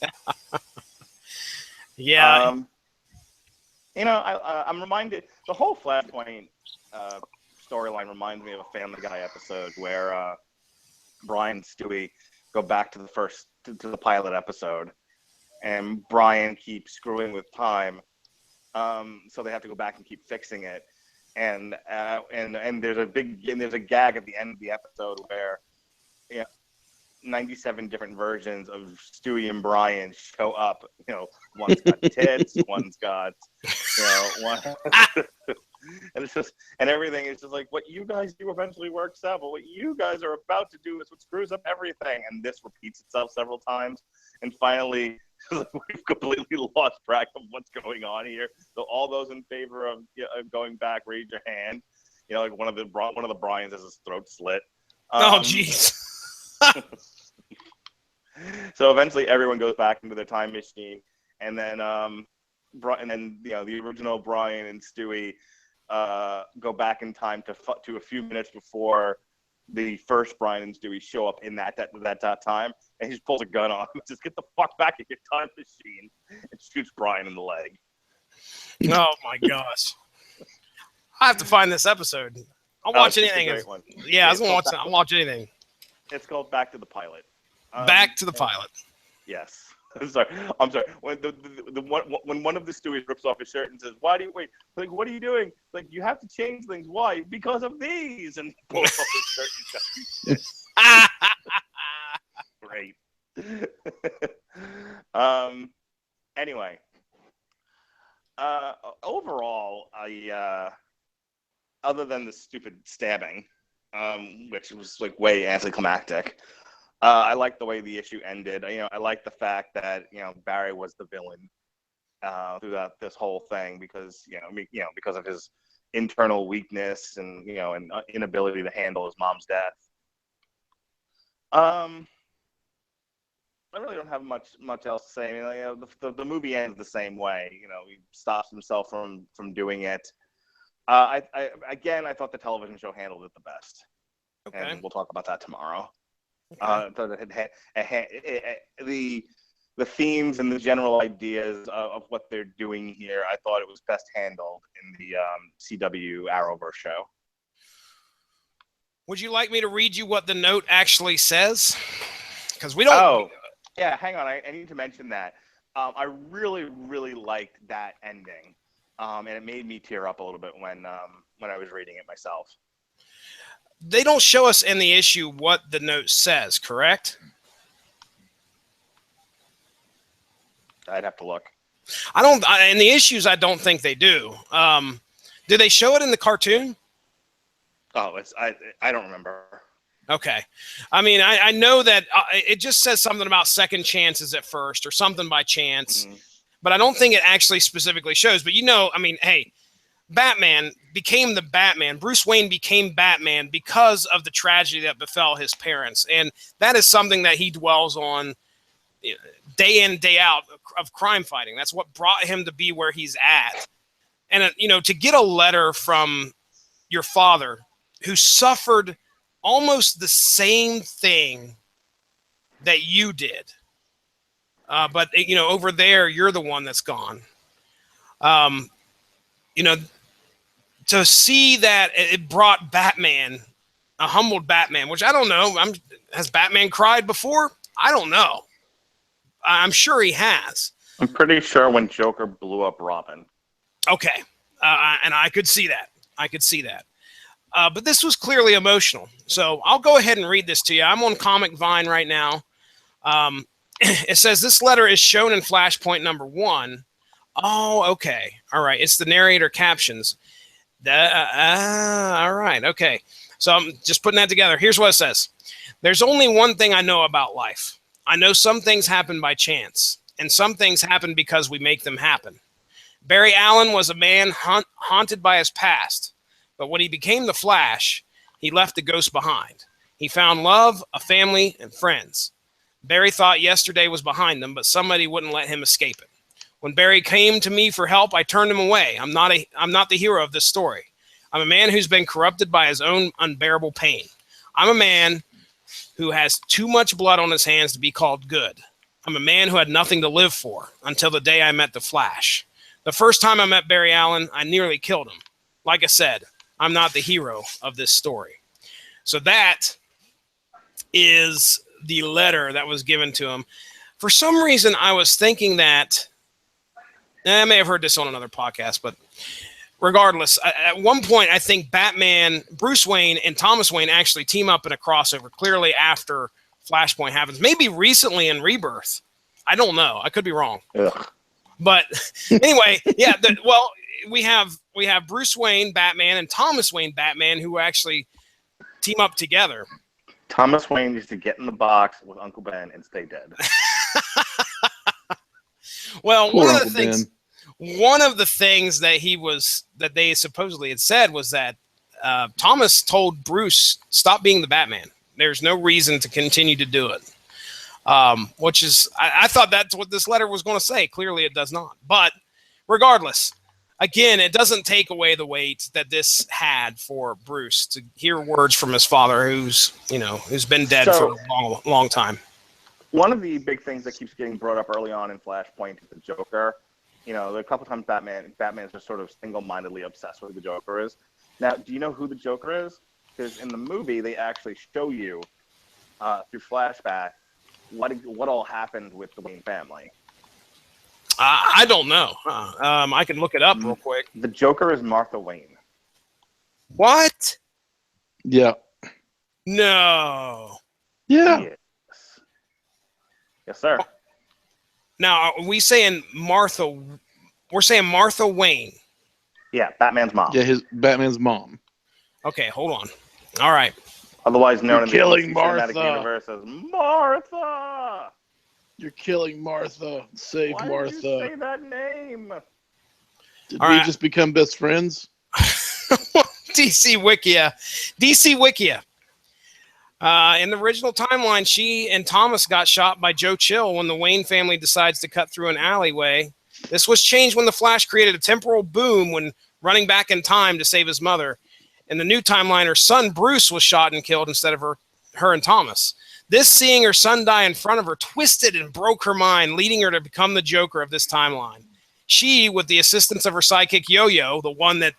Yeah. You know, I'm reminded, the whole Flashpoint storyline reminds me of a Family Guy episode where Brian and Stewie go back to the pilot episode, and Brian keeps screwing with time, so they have to go back and keep fixing it. And there's a gag at the end of the episode where 97 different versions of Stewie and Brian show up. You know, one's got tits, one's got, one, and it's just, and everything is just like, what you guys do eventually works out, but what you guys are about to do is what screws up everything. And this repeats itself several times, and finally we've completely lost track of what's going on here. So all those in favor of going back, raise your hand. You know, like one of the Bryans has his throat slit. Oh, jeez. So eventually everyone goes back into their time machine, and then the original Brian and Stewie go back in time to a few minutes before the first Brian and Stewie show up in that time, and he just pulls a gun on him, just get the fuck back in your time machine, and shoots Brian in the leg. Oh my gosh! I have to find this episode. I'll watch anything. Yeah, I'll watch anything. It's called Back to the Pilot. Back to the Pilot. Yes. I'm sorry. When when one of the Stewies rips off his shirt and says, "Why do you wait? Like, what are you doing? Like, you have to change things. Why? Because of these." And he pulls off his shirt and says, "Great." Anyway, overall, other than the stupid stabbing, which was like way anticlimactic. I like the way the issue ended. I like the fact that Barry was the villain throughout this whole thing because because of his internal weakness and and inability to handle his mom's death. I really don't have much else to say. The movie ends the same way. He stops himself from doing it. I thought the television show handled it the best, and we'll talk about that tomorrow. The themes and the general ideas of what they're doing here, I thought it was best handled in the CW Arrowverse show. Would you like me to read you what the note actually says? Because we don't. Oh, yeah. Hang on. I need to mention that. I really, really liked that ending, and it made me tear up a little bit when I was reading it myself. They don't show us in the issue what the note says, correct? I'd have to look. In the issues, I don't think they do. Do they show it in the cartoon? Oh, I don't remember. Okay. I mean, I know that it just says something about second chances at first or something by chance, but I don't think it actually specifically shows. But hey, Batman became the Batman. Bruce Wayne became Batman because of the tragedy that befell his parents. And that is something that he dwells on day in, day out of crime fighting. That's what brought him to be where he's at. And, to get a letter from your father who suffered almost the same thing that you did. But, over there, you're the one that's gone. To see that it brought Batman, a humbled Batman, which I don't know. Has Batman cried before? I don't know. I'm sure he has. I'm pretty sure when Joker blew up Robin. Okay. And I could see that. But this was clearly emotional. So I'll go ahead and read this to you. I'm on Comic Vine right now. It says, this letter is shown in Flashpoint number 1. Oh, okay. All right. It's the narrator captions. All right. Okay. So I'm just putting that together. Here's what it says. There's only one thing I know about life. I know some things happen by chance, and some things happen because we make them happen. Barry Allen was a man haunted by his past, but when he became the Flash, he left a ghost behind. He found love, a family, and friends. Barry thought yesterday was behind him, but somebody wouldn't let him escape it. When Barry came to me for help, I turned him away. I'm not the hero of this story. I'm a man who's been corrupted by his own unbearable pain. I'm a man who has too much blood on his hands to be called good. I'm a man who had nothing to live for until the day I met the Flash. The first time I met Barry Allen, I nearly killed him. Like I said, I'm not the hero of this story. So that is the letter that was given to him. For some reason, I was thinking that, I may have heard this on another podcast, but regardless, at one point, I think Batman, Bruce Wayne, and Thomas Wayne actually team up in a crossover, clearly after Flashpoint happens. Maybe recently in Rebirth. I don't know. I could be wrong. Ugh. But anyway, yeah. Well, we have Bruce Wayne, Batman, and Thomas Wayne, Batman, who actually team up together. Thomas Wayne used to get in the box with Uncle Ben and stay dead. Well, Poor one Uncle of the things that they supposedly had said was that Thomas told Bruce, stop being the Batman. There's no reason to continue to do it. Which is, I thought that's what this letter was going to say. Clearly it does not. But regardless, again, it doesn't take away the weight that this had for Bruce to hear words from his father, who's been dead for a long, long time. One of the big things that keeps getting brought up early on in Flashpoint is the Joker. There are a couple times Batman's just sort of single-mindedly obsessed with who the Joker is. Now, do you know who the Joker is? Because in the movie, they actually show you through flashback what all happened with the Wayne family. I don't know. I can look it up real quick. The Joker is Martha Wayne. What? Yeah. No. Yeah. Yes, sir. Now, are we saying Martha? We're saying Martha Wayne. Yeah, Batman's mom. Yeah, Batman's mom. Okay, hold on. All right. Otherwise known in the killing cinematic Martha. universe as Martha. You're killing Martha. Save Why Martha. did you say that name? Did All we right. just become best friends? DC Wikia. In the original timeline, she and Thomas got shot by Joe Chill when the Wayne family decides to cut through an alleyway. This was changed when the Flash created a temporal boom when running back in time to save his mother. In the new timeline, her son Bruce was shot and killed instead of her and Thomas. This, seeing her son die in front of her, twisted and broke her mind, leading her to become the Joker of this timeline. She, with the assistance of her sidekick Yo-Yo, the one that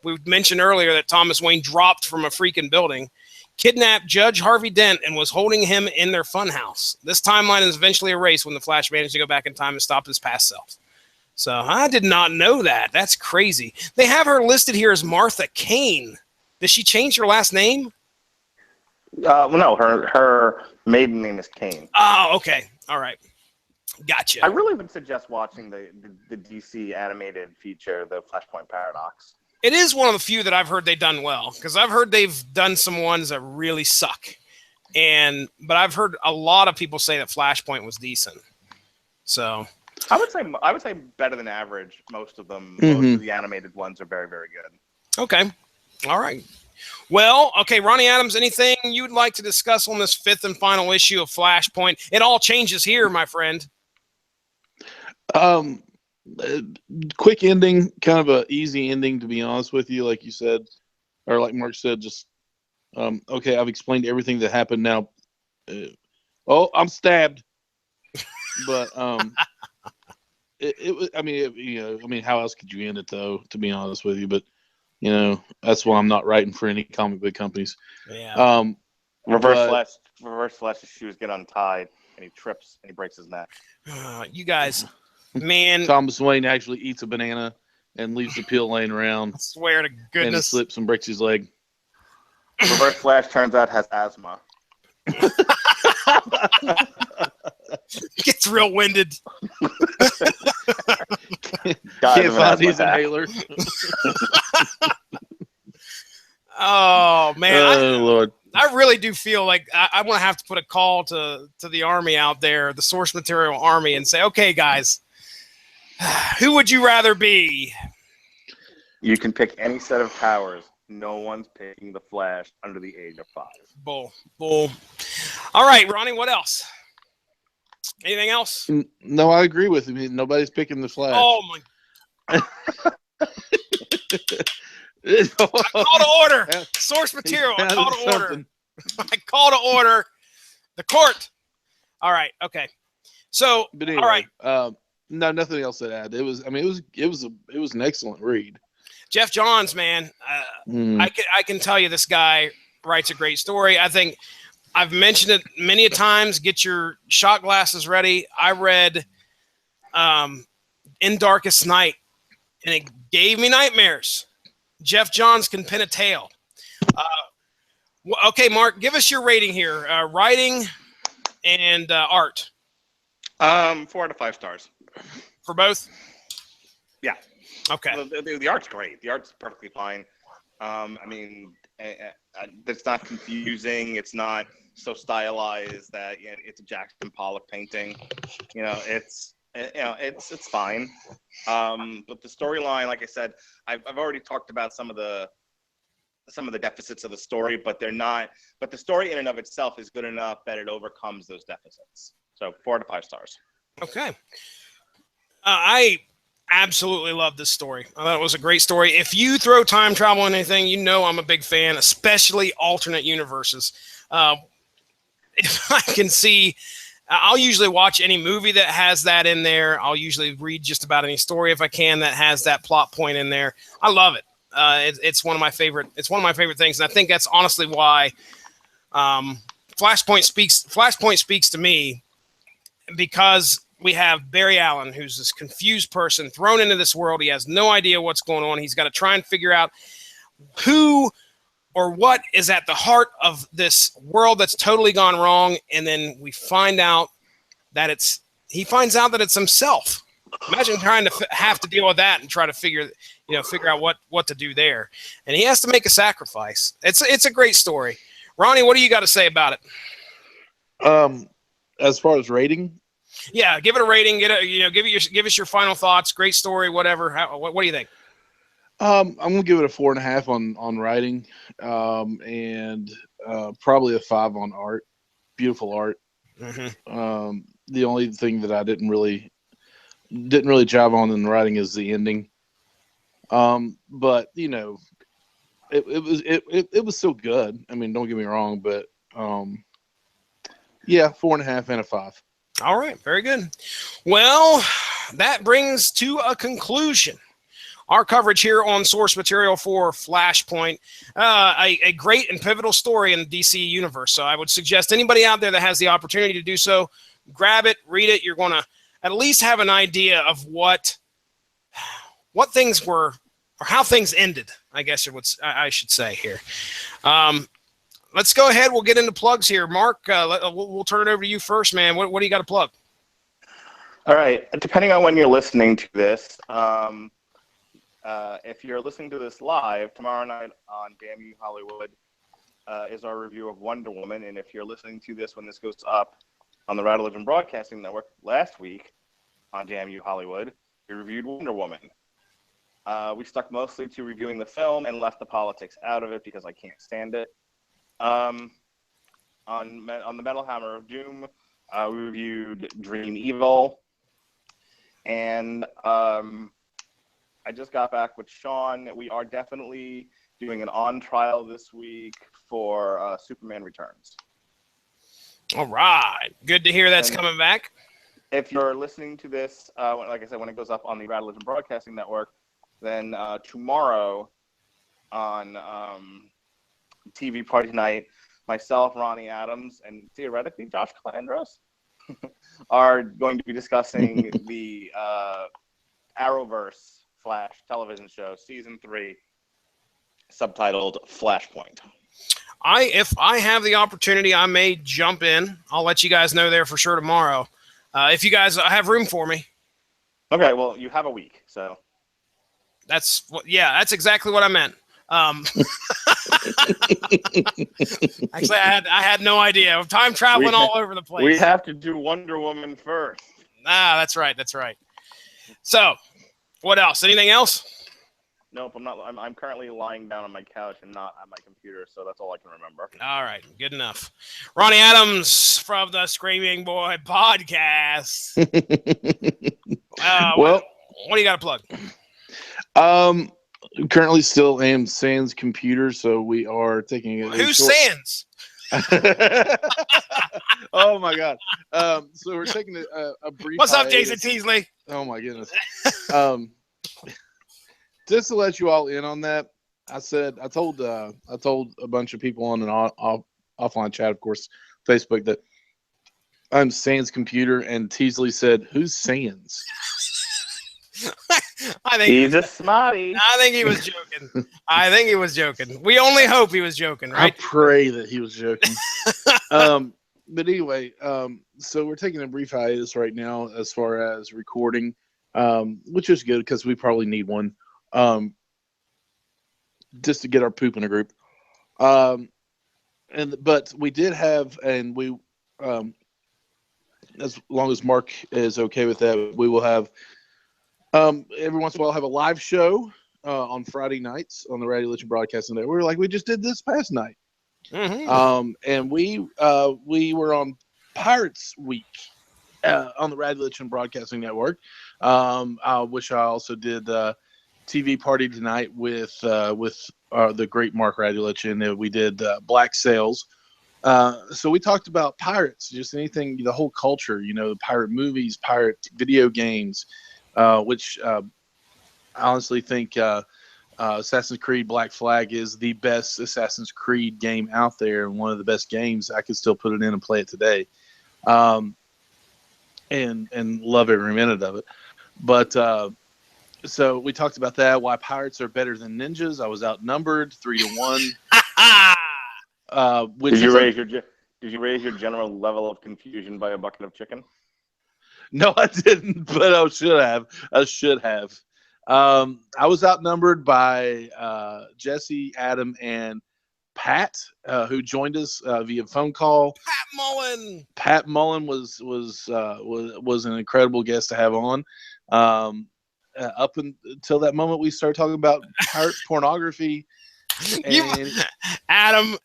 we mentioned earlier that Thomas Wayne dropped from a freaking building, kidnapped Judge Harvey Dent and was holding him in their funhouse. This timeline is eventually erased when the Flash managed to go back in time and stop his past self. So I did not know that. That's crazy. They have her listed here as Martha Kane. Did she change her last name? Well, no, her maiden name is Kane. Oh, okay. All right. Gotcha. I really would suggest watching the DC animated feature, The Flashpoint Paradox. It is one of the few that I've heard they've done well, because I've heard they've done some ones that really suck. But I've heard a lot of people say that Flashpoint was decent. So I would say better than average. Most of them, most of the animated ones are very, very good. Okay. All right. Well, okay, Ronnie Adams, anything you'd like to discuss on this fifth and final issue of Flashpoint? It all changes here, my friend. Quick ending, kind of a easy ending, to be honest with you. Like you said, or like Mark said, just okay. I've explained everything that happened. Now, I'm stabbed. But it was. I mean, how else could you end it though? To be honest with you, but that's why I'm not writing for any comic book companies. Yeah. Reverse Flash's shoes get untied, and he trips and he breaks his neck. You guys. Man, Thomas Wayne actually eats a banana and leaves the peel laying around. I swear to And he goodness. slips and breaks his leg. Reverse Flash turns out has asthma. Gets real winded. Can't find his inhaler. Oh man! Oh Lord! I really do feel like I'm gonna have to put a call to the army out there, the source material army, and say, okay, guys, who would you rather be? You can pick any set of powers. No one's picking the Flash under the age of 5. Bull. All right, Ronnie, what else? Anything else? No, I agree with him. Nobody's picking the Flash. Oh my! call to order. Source material. I call to order. I call to order the court. All right. Okay. So, but anyway, all right. No, nothing else to add. It was an excellent read. Jeff Johns, man, I can tell you this guy writes a great story. I think I've mentioned it many a times. Get your shot glasses ready. I read In Darkest Night, and it gave me nightmares. Jeff Johns can pin a tale. Okay, Mark, give us your rating here. Writing and art. 4 out of 5 stars. For both? Yeah. Okay. The art's great. The art's perfectly fine. I mean, it's not confusing. It's not so stylized that it's a Jackson Pollock painting. It's fine. But the storyline, like I said, I've already talked about some of the deficits of the story, but they're not. But the story in and of itself is good enough that it overcomes those deficits. So 4 out of 5 stars. Okay. I absolutely love this story. I thought it was a great story. If you throw time travel in anything, I'm a big fan, especially alternate universes. If I can see, I'll usually watch any movie that has that in there. I'll usually read just about any story if I can that has that plot point in there. I love it. It's one of my favorite. It's one of my favorite things, and I think that's honestly why Flashpoint speaks to me, because we have Barry Allen, who's this confused person thrown into this world. He has no idea what's going on. He's got to try and figure out who or what is at the heart of this world that's totally gone wrong. And then we find out that he finds out that it's himself. Imagine trying to have to deal with that and try to figure out what to do there. And he has to make a sacrifice. It's a great story. Ronnie, what do you got to say about it? As far as rating, yeah, give it a rating. Give us your final thoughts. Great story, whatever. What do you think? I'm gonna give it a 4.5 on writing, and probably a 5 on art. Beautiful art. Mm-hmm. The only thing that I didn't really jive on in the writing is the ending. But it was still good. I mean, don't get me wrong, but yeah, 4.5 and a 5. All right, very good. Well, that brings to a conclusion our coverage here on Source Material for Flashpoint, a great and pivotal story in the DC universe. So I would suggest anybody out there that has the opportunity to do so, grab it, read it. You're going to at least have an idea of what things were, or how things ended, I guess I should say here. Let's go ahead. We'll get into plugs here. Mark, we'll turn it over to you first, man. What do you got to plug? All right. Depending on when you're listening to this, if you're listening to this live, tomorrow night on Damn You Hollywood is our review of Wonder Woman. And if you're listening to this when this goes up on the Rattle Living Broadcasting Network last week on Damn You Hollywood, we reviewed Wonder Woman. We stuck mostly to reviewing the film and left the politics out of it because I can't stand it. On the Metal Hammer of Doom, we reviewed Dream Evil, and I just got back with Sean. We are definitely doing an on trial this week for Superman Returns. All right, good to hear that's coming back. If you're listening to this, like I said, when it goes up on the Rattle Living Broadcasting Network, then tomorrow on TV Party Night, myself, Ronnie Adams, and theoretically Josh Calandros are going to be discussing the Arrowverse Flash television show, Season 3, subtitled Flashpoint. If I have the opportunity, I may jump in. I'll let you guys know there for sure tomorrow. If you guys have room for me. Okay, well, you have a week, so. That's exactly what I meant. Actually, I had no idea. Time traveling all over the place. We have to do Wonder Woman first. That's right. So, what else? Anything else? Nope, I'm not. I'm currently lying down on my couch and not on my computer, so that's all I can remember. All right, good enough. Ronnie Adams from the Screaming Boy podcast. What do you got to plug? currently still am sans computer, so we are taking a Who's short... sans? Oh my god! So we're taking a brief. What's up, hiatus. Jason Teasley? Oh my goodness! Just to let you all in on that, I told a bunch of people on an offline chat, of course, Facebook, that I'm sans computer, and Teasley said, "Who's sans?" I think he's a smarty. I think he was joking. We only hope he was joking, right? I pray that he was joking. But anyway, so we're taking a brief hiatus right now as far as recording, which is good because we probably need one, just to get our poop in a group. But we did have, and we, as long as Mark is okay with that, we will have. Every once in a while, have a live show on Friday nights on the Radio Legend Broadcasting Network. We just did this past night, and we were on Pirates Week on the Radio Legend Broadcasting Network. Which I also did TV party tonight with the great Mark Radulich, we did Black Sails. So we talked about pirates, just anything, the whole culture, the pirate movies, pirate video games. Which I honestly think Assassin's Creed Black Flag is the best Assassin's Creed game out there, and one of the best games. I could still put it in and play it today, and love every minute of it. But so we talked about that. Why pirates are better than ninjas. I was outnumbered 3-1. Did you raise your general level of confusion by a bucket of chicken? No, I didn't, but I should have. I was outnumbered by Jesse, Adam, and Pat, who joined us via phone call. Pat Mullen was an incredible guest to have on. Up until that moment, we started talking about pirate pornography. And Adam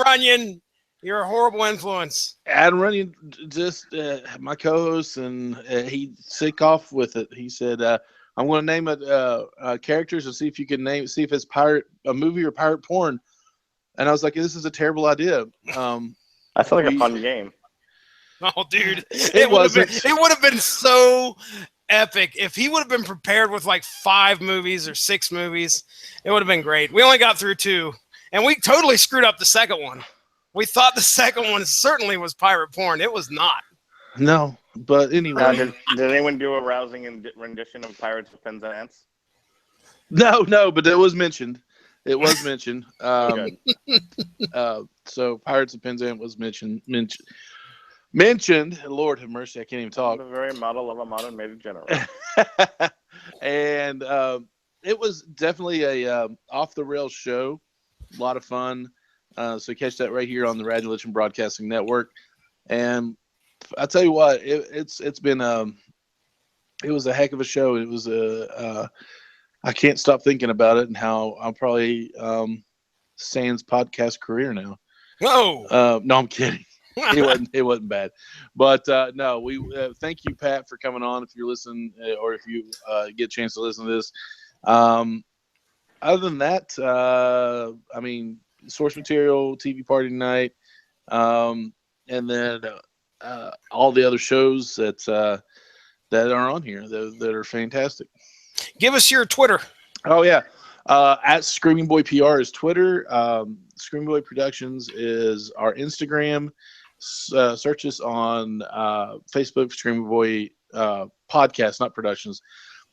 Runyon. You're a horrible influence. Adam Runyon, just my co-host, and he sick off with it. He said, "I'm going to name it characters and see if you can see if it's a movie or pirate porn." And I was like, "This is a terrible idea." I feel like a fun game. Oh, dude, it would have been so epic if he would have been prepared with like 5 movies or 6 movies. It would have been great. We only got through 2, and we totally screwed up the second one. We thought the second one certainly was pirate porn. It was not. No, but anyway. Did anyone do a rousing rendition of Pirates of Pens and Ants? No, but it was mentioned. It was mentioned. So Pirates of Pens and Ants was mentioned. Lord have mercy, I can't even talk. The very model of a modern maid general. And it was definitely a off the rails show. A lot of fun. So catch that right here on the Radio Legend Broadcasting Network. And I tell you what, it's been it was a heck of a show. It was I can't stop thinking about it and how I'm probably sans podcast career now. Whoa! No, I'm kidding. It wasn't bad, but no, we thank you, Pat, for coming on. If you're listening, or if you get a chance to listen to this. Other than that, I mean, source material, TV party tonight, and then all the other shows that are on here that are fantastic. Give us your Twitter. Oh yeah, at Screaming Boy PR is Twitter. Screaming Boy Productions is our Instagram. Search us on Facebook, Screaming Boy Podcast, not Productions.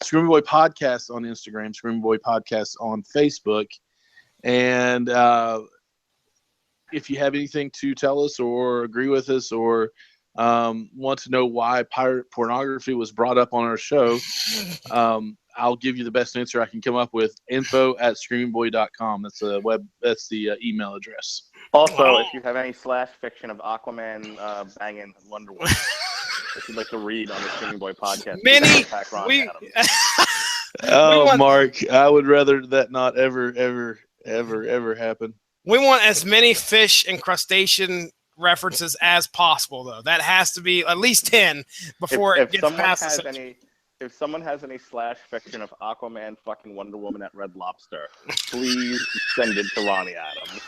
Screaming Boy Podcast on Instagram, Screaming Boy Podcast on Facebook. And if you have anything to tell us or agree with us or want to know why pirate pornography was brought up on our show, I'll give you the best answer I can come up with. info@screamingboy.com. That's the email address. Also, if you have any slash fiction of Aquaman banging Wonder Woman, if you'd like to read on the Screaming Boy podcast, Mark, I would rather that not ever happen. We want as many fish and crustacean references as possible, though. That has to be at least 10 before it gets past. if someone has any slash fiction of Aquaman fucking Wonder Woman at Red Lobster, please send it to Ronnie Adams.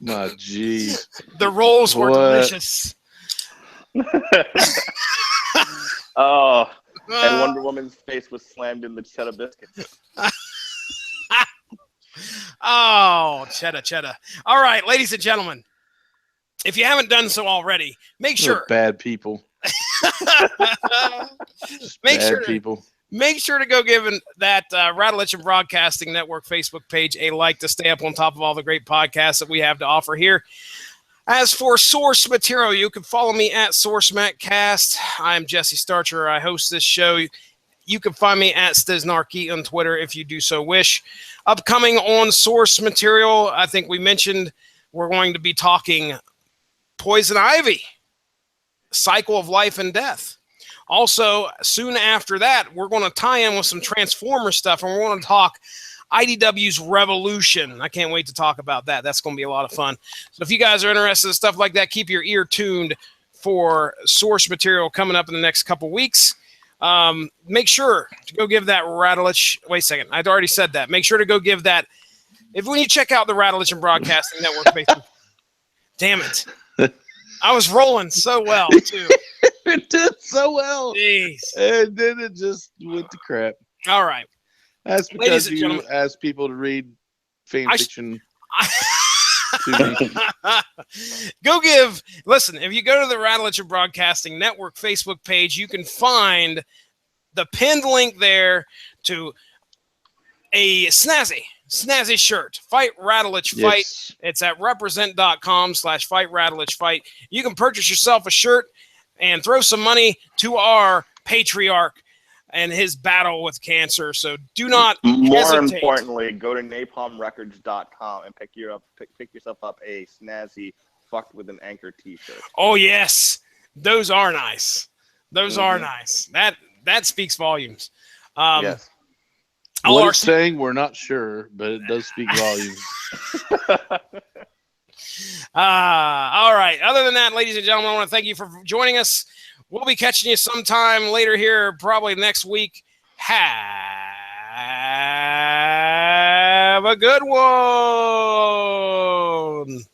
My jeez. The rolls were delicious. Oh, and Wonder Woman's face was slammed in the cheddar biscuits. Oh, cheddar. All right, ladies and gentlemen, if you haven't done so already, make sure. Bad people. Make sure to go give that Rattleitch Broadcasting Network Facebook page a like to stay up on top of all the great podcasts that we have to offer here. As for source material, you can follow me at SourceMacCast. I'm Jesse Starcher. I host this show. You can find me at Stiznarky on Twitter if you do so wish. Upcoming on source material, I think we mentioned we're going to be talking Poison Ivy, Cycle of Life and Death. Also, soon after that, we're going to tie in with some Transformer stuff, and we're going to talk IDW's Revolution. I can't wait to talk about that. That's going to be a lot of fun. So if you guys are interested in stuff like that, keep your ear tuned for source material coming up in the next couple weeks. Make sure to go give that Rattleitch. Wait a second. I'd already said that. Make sure to go give that. When you check out the Rattleitch and Broadcasting Network Facebook. Damn it. I was rolling so well, too. It did so well. Jeez. And then it just went to crap. All right. That's because you asked people to read fan fiction. Listen, if you go to the Rattleitch and Broadcasting Network Facebook page, you can find the pinned link there to a snazzy shirt. Fight Rattleitch Fight. Yes. It's at represent.com/fight Rattleitch Fight. You can purchase yourself a shirt and throw some money to our patriarch and his battle with cancer. So do not hesitate. Importantly, go to napalmrecords.com and pick yourself up a snazzy fucked with an anchor t-shirt. Oh yes. Those are nice. Those are nice. That speaks volumes. Yes. What it's saying, we're not sure, but it does speak volumes. All right. Other than that, ladies and gentlemen, I want to thank you for joining us. We'll be catching you sometime later here, probably next week. Have a good one.